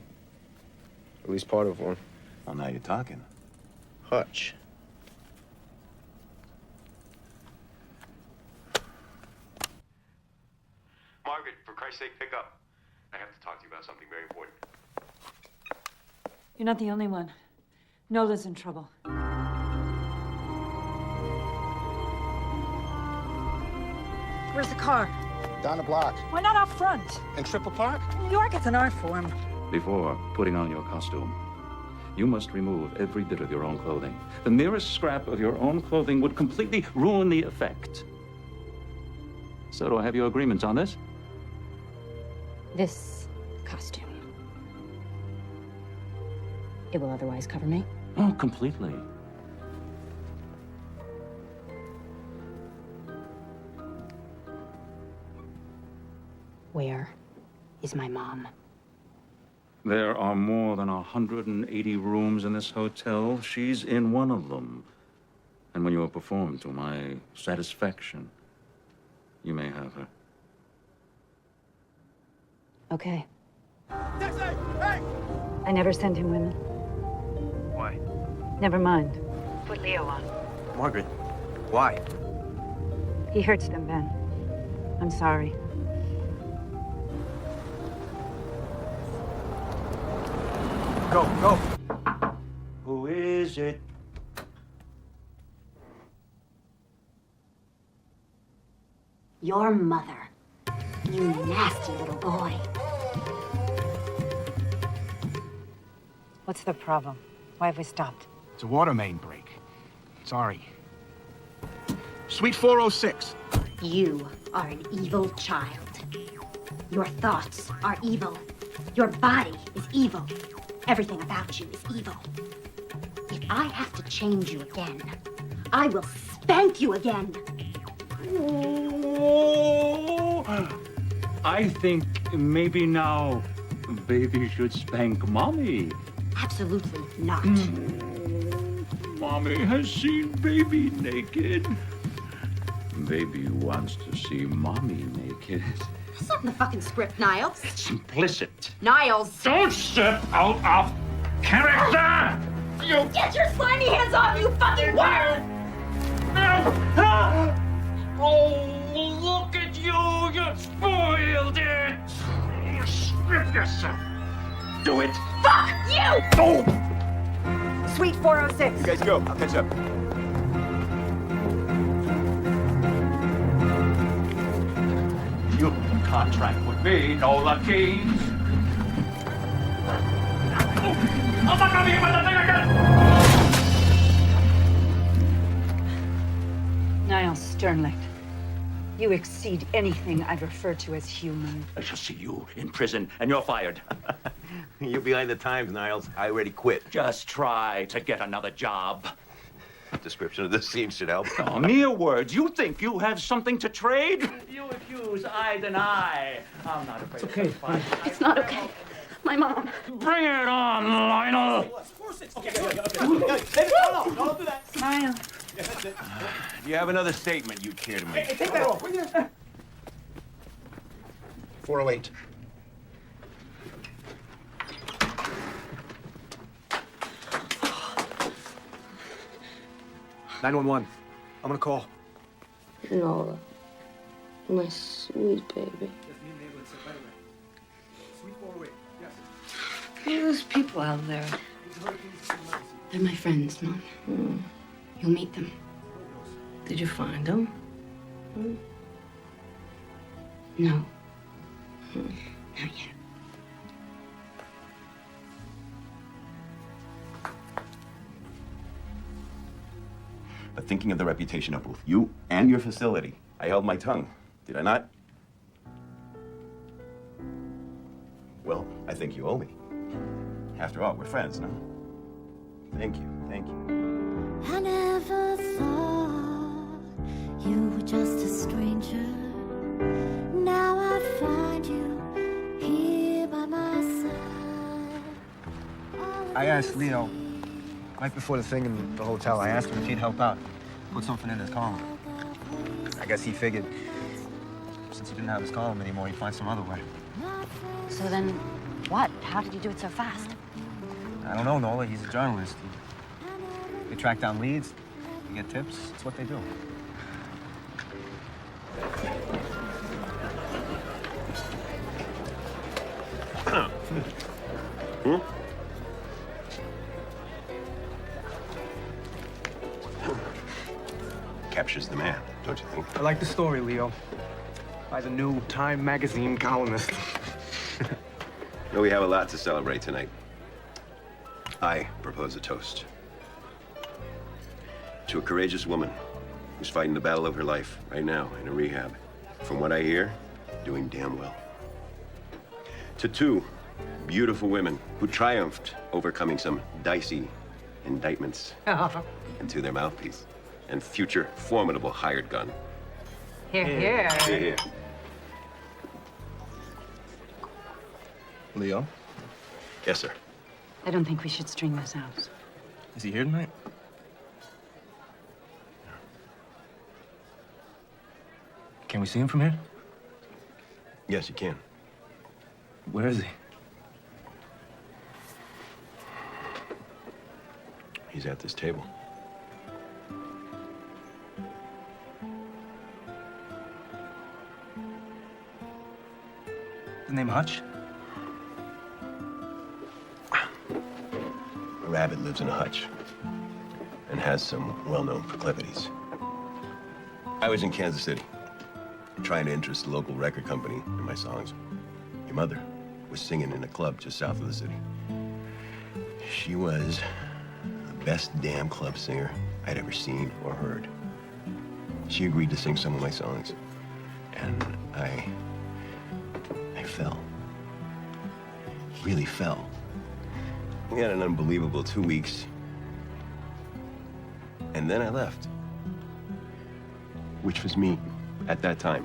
At least part of one. Well, now you're talking. Hutch. Margaret, for Christ's sake, pick up. I have to talk to you about something very important. You're not the only one. Nola's in trouble. Where's the car? Down the block. Why not out front? In Triple Park? New York, it's an art form. before putting on your costume, you must remove every bit of your own clothing. The merest scrap of your own clothing would completely ruin the effect. So do I have your agreements on this? This costume. It will otherwise cover me? Oh, completely. Where is my mom? There are more than 180 rooms in this hotel. She's in one of them. And when you have performed to my satisfaction, you may have her. Okay. I never send him women. Why? Never mind. Put Leo on. Margaret, why? He hurts them, Ben. I'm sorry. Go, go. Who is it? Your mother. You nasty little boy. What's the problem? Why have we stopped? It's a water main break. Sorry. Suite 406. You are an evil child. Your thoughts are evil. Your body is evil. Everything about you is evil. If I have to change you again, I will spank you again. I think maybe now baby should spank mommy. Absolutely not. Mommy has seen baby naked. Baby wants to see mommy naked. It's not in the fucking script, Niles. It's implicit. Niles! Don't step out of character! You Get your slimy hands off, you fucking worm! Oh, look at you! You spoiled it! You strip yourself. Do it. Fuck you! Oh! Suite 406. You guys go. I'll catch up. You contract with me, Nola Keys. I'm not gonna be with the thing again! Niles Sternlicht, you exceed anything I've referred to as human. I shall see you in prison, and you're fired. You're behind the times, Niles. I already quit. Just try to get another job. Description of this scene should help. Oh, mere words. You think you have something to trade? You accuse, I deny. I'm not afraid. It's okay. It's not okay. My mom. Bring it on, Lionel. Don't do that. Smile. Do you have another statement you care to make? Hey, take that off. 408. $911. I'm gonna call. Nola, my sweet baby. Who are those people out there? They're my friends, Mom. You'll meet them. Did you find them? No. Not yet. But thinking of the reputation of both you and your facility, I held my tongue. Did I not? Well, I think you owe me. After all, we're friends, no? Thank you, thank you. I never thought you were just a stranger. Now I find you here by my side. I asked Leo, right before the thing in the hotel, I asked him if he'd help out. Put something in his column. I guess he figured, since he didn't have his column anymore, he'd find some other way. So then, what? How did you do it so fast? I don't know, Nola. He's a journalist. They track down leads, they get tips. It's what they do. Captures the man, don't you think? I like the story, Leo. By the new Time magazine columnist. Well, we have a lot to celebrate tonight. I propose a toast to a courageous woman who's fighting the battle of her life right now in a rehab. From what I hear, doing damn well. To two beautiful women who triumphed overcoming some dicey indictments. And to their mouthpiece and future formidable hired gun. Here, here. Here, here. Leo? Yes, sir. I don't think we should string this out. Is he here tonight? Can we see him from here? Yes, you can. Where is he? He's at this table. The name Hutch? A rabbit lives in a hutch and has some well-known proclivities. I was in Kansas City, trying to interest the local record company in my songs. Your mother was singing in a club just south of the city. She was the best damn club singer I'd ever seen or heard. She agreed to sing some of my songs, and I fell. Really fell. We had an unbelievable 2 weeks. And then I left. Which was me at that time.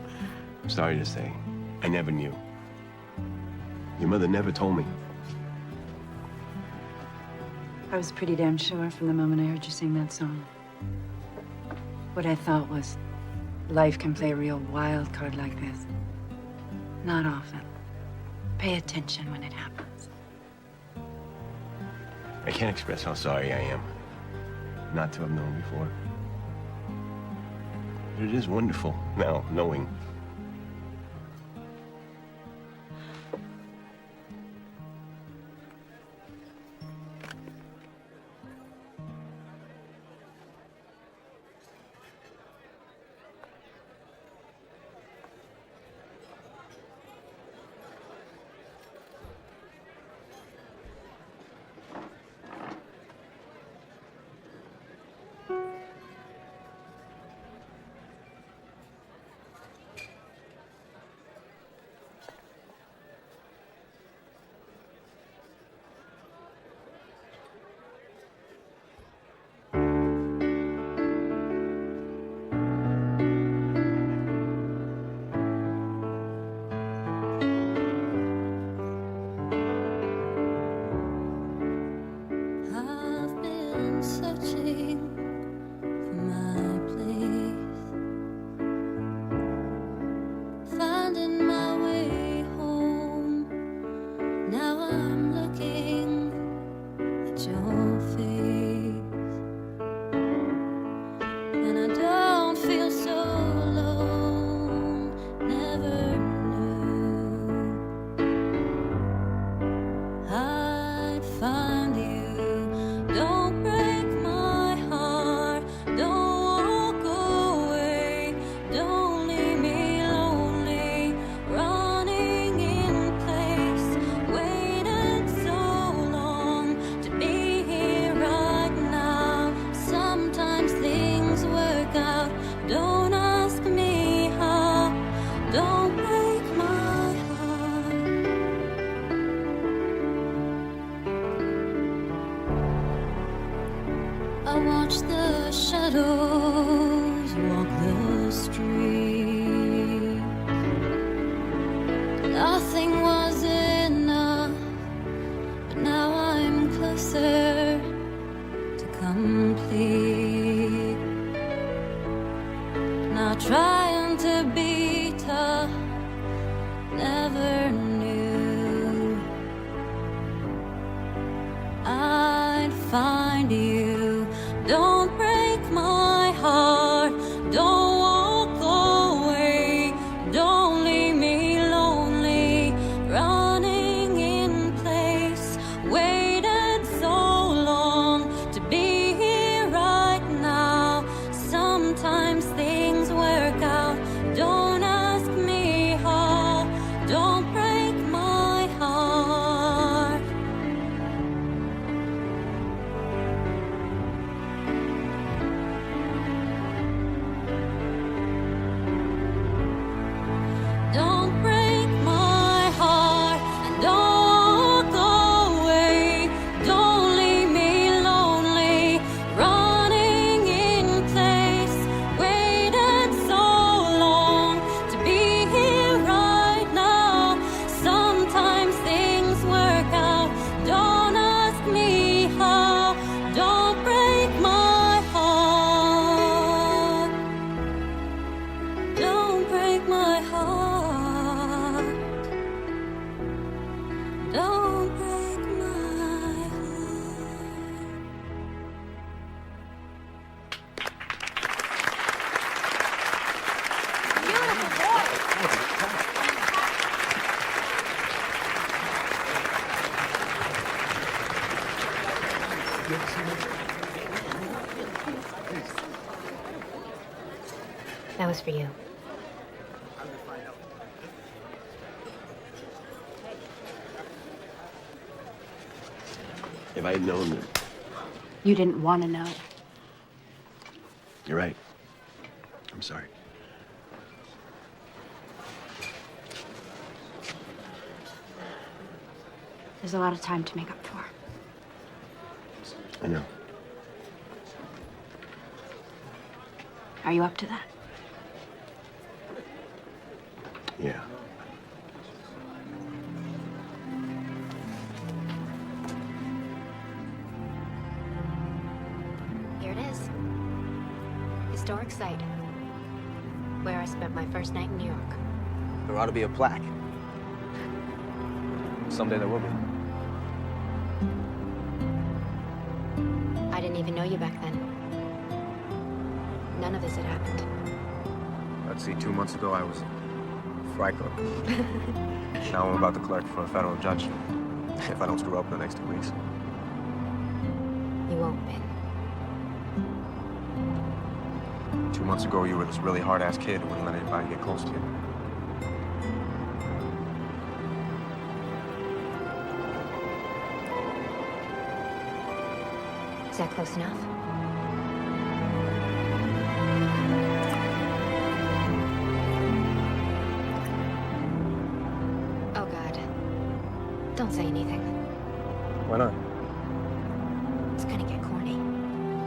I'm sorry to say, I never knew. Your mother never told me. I was pretty damn sure from the moment I heard you sing that song. What I thought was, life can play a real wild card like this. Not often. Pay attention when it happens. I can't express how sorry I am not to have known before. But it is wonderful now, knowing. I've been searching for my place, finding my way home. Now I'm looking at your face, and I don't feel so alone. Never knew I'd find you. Don't break my heart, don't walk away, don't leave me lonely, running in place, waited so long to be here right now. Sometimes things work out, don't ask me how, don't break my heart. I watch the shadows walk the street. Nothing was enough, but now I'm closer to complete. Now trying to be tough, never knew I'd find you. Don't break my heart, don't walk away, don't leave me lonely, running in place, waited so long to be here right now. Sometimes things work out, don't ask me how, don't break my heart. Don't break my heart, and don't walk away, don't leave me lonely, running in place, waited so long to be here right now. Sometimes things work out, don't ask me how, don't break my heart, don't break my heart, don't break my heart. That was for you. If I had known that. You didn't want to know. You're right. I'm sorry. There's a lot of time to make up for. I know. Are you up to that? Yeah. Here it is. Historic site. where I spent my first night in New York. There ought to be a plaque. Someday there will be. I didn't even know you back then. None of this had happened. Let's see, 2 months ago I was fry cook. Now I'm about to clerk for a federal judge. If I don't screw up in the next 2 weeks. You won't, Ben. 2 months ago you were this really hard-ass kid who wouldn't let anybody get close to you. Is that close enough? Oh, God. Don't say anything. Why not? It's gonna get corny.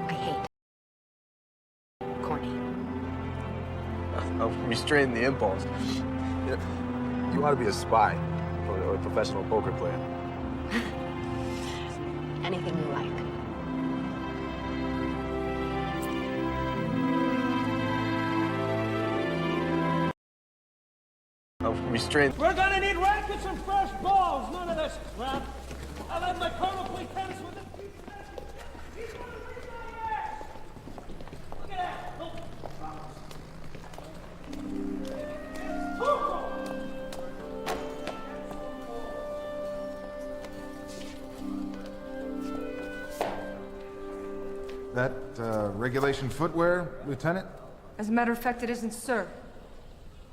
I hate corny. I'm restraining the impulse. You ought to be a spy or a professional poker player. Anything you like. I'm restrained. We're gonna need rackets and fresh balls. None of this crap. I'll have my colonel play tennis with it. Look at that. That regulation footwear, Lieutenant? As a matter of fact, it isn't, sir.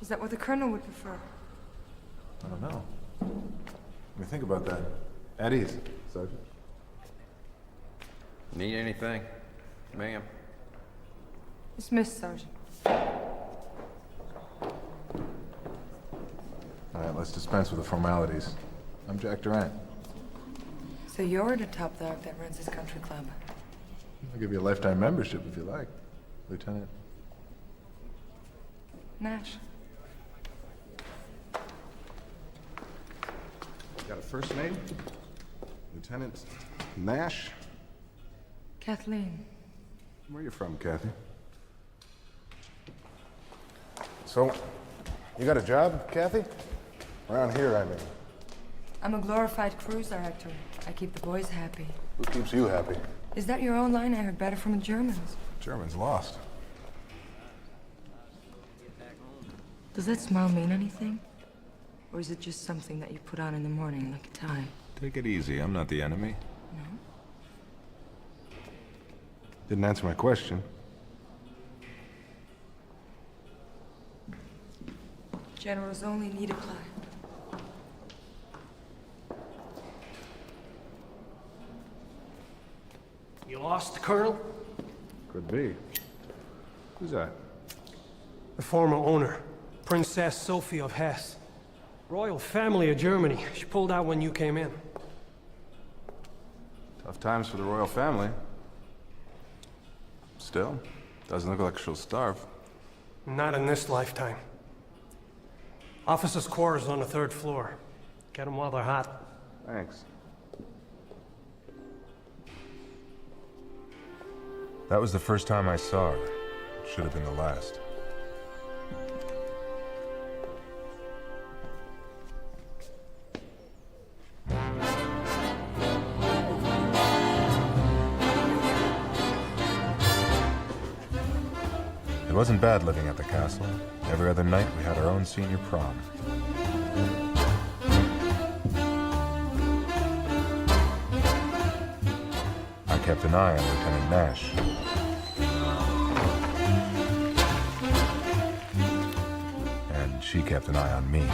Is that what the colonel would prefer? I don't know. Let me think about that. At ease, Sergeant. Need anything? Ma'am. Dismissed, Sergeant. All right, let's dispense with the formalities. I'm Jack Durant. So you're the top dog that runs this country club. I'll give you a lifetime membership if you like, Lieutenant. Nash. Got a first name? Lieutenant Nash? Kathleen. Where are you from, Kathy? So, you got a job, Kathy? Around here, I mean. I'm a glorified cruise director. I keep the boys happy. Who keeps you happy? Is that your own line? I heard better from the Germans. Germans lost. Does that smile mean anything? Or is it just something that you put on in the morning like a tie? Take it easy. I'm not the enemy. No? Didn't answer my question. Generals only need apply. You lost, Colonel? Could be. Who's that? The former owner, Princess Sophie of Hesse. Royal family of Germany. She pulled out when you came in. Tough times for the royal family. Still, doesn't look like she'll starve. Not in this lifetime. Officers' quarters on the 3rd floor. Get them while they're hot. Thanks. That was the first time I saw her. Should have been the last. It wasn't bad living at the castle. Every other night we had our own senior prom. I kept an eye on Lieutenant Nash. And she kept an eye on me.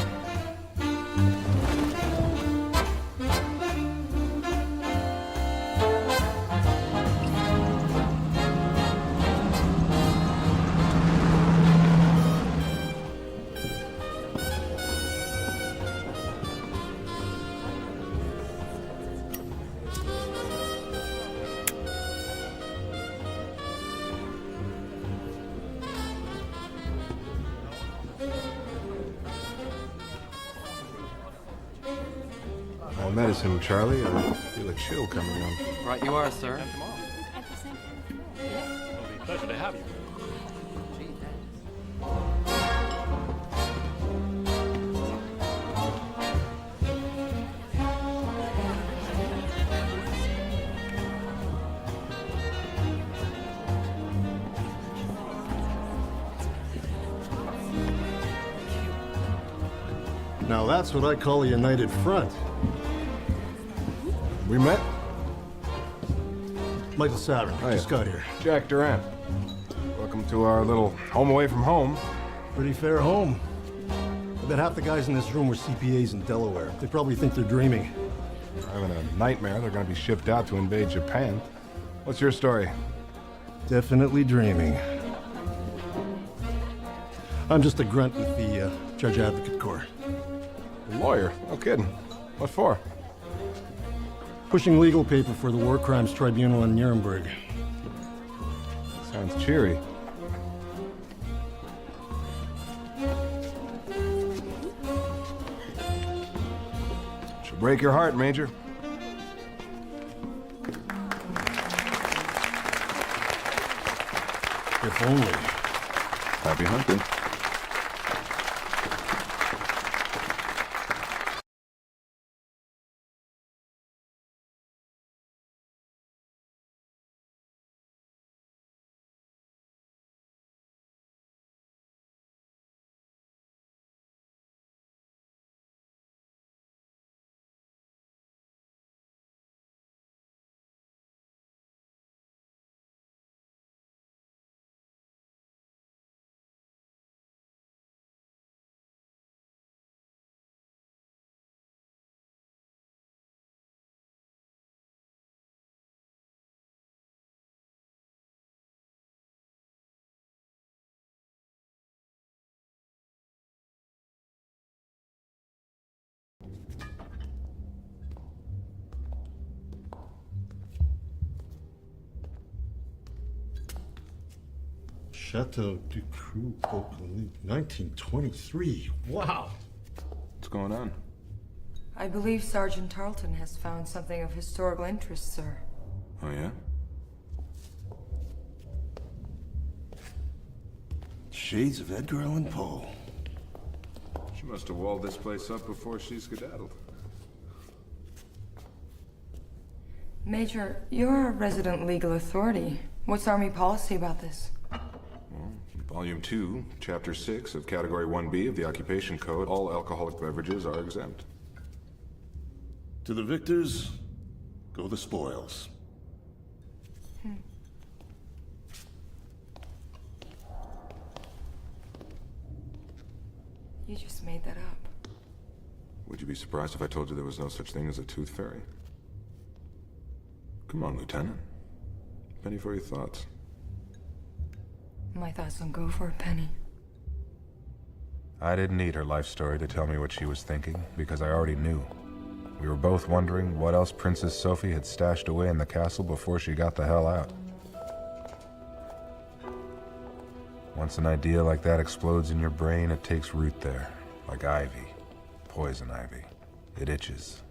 All medicine, Charlie. I feel a chill coming on. Right you are, sir. It'll be a pleasure to have you. Now that's what I call a united front. We met? Michael Savin, just got here. Jack Durant. Welcome to our little home away from home. Pretty fair home. I bet half the guys in this room were CPAs in Delaware. They probably think they're dreaming. They're having a nightmare. They're going to be shipped out to invade Japan. What's your story? Definitely dreaming. I'm just a grunt with the Judge Advocate Corps. A lawyer? No kidding. What for? Pushing legal paper for the War Crimes Tribunal in Nuremberg. Sounds cheery. Should break your heart, Major. If only. Happy hunting. Chateau du Cru, 1923. Wow. What's going on? I believe Sergeant Tarleton has found something of historical interest, sir. Oh, yeah? Shades of Edgar Allan Poe. She must have walled this place up before she skedaddled. Major, you're a resident legal authority. What's Army policy about this? Well, Volume 2, Chapter 6 of Category 1B of the Occupation Code, all alcoholic beverages are exempt. To the victors, go the spoils. You just made that up. Would you be surprised if I told you there was no such thing as a tooth fairy? Come on, Lieutenant. Penny for your thoughts. My thoughts don't go for a penny. I didn't need her life story to tell me what she was thinking, because I already knew. We were both wondering what else Princess Sophie had stashed away in the castle before she got the hell out. Once an idea like that explodes in your brain, it takes root there, like ivy, poison ivy. It itches.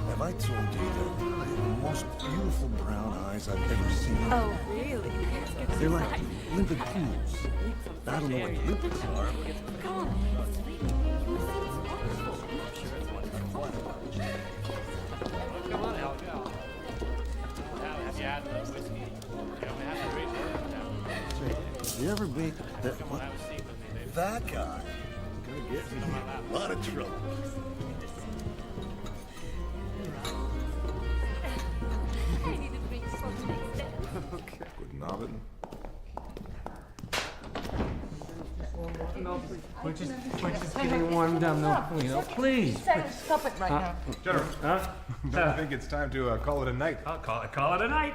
Have I told you that I have the most beautiful brown eyes I've ever seen? Oh, really? They're like limpid pools. I don't know what limpids are. Come on. Come on, help me out. Have you had the whiskey? You ever meet that guy? Gonna get me in a lot of trouble. Guten Abend. We're just getting warmed up, please. Stop it right now. General. I think it's time to call it a night. I'll call it a night.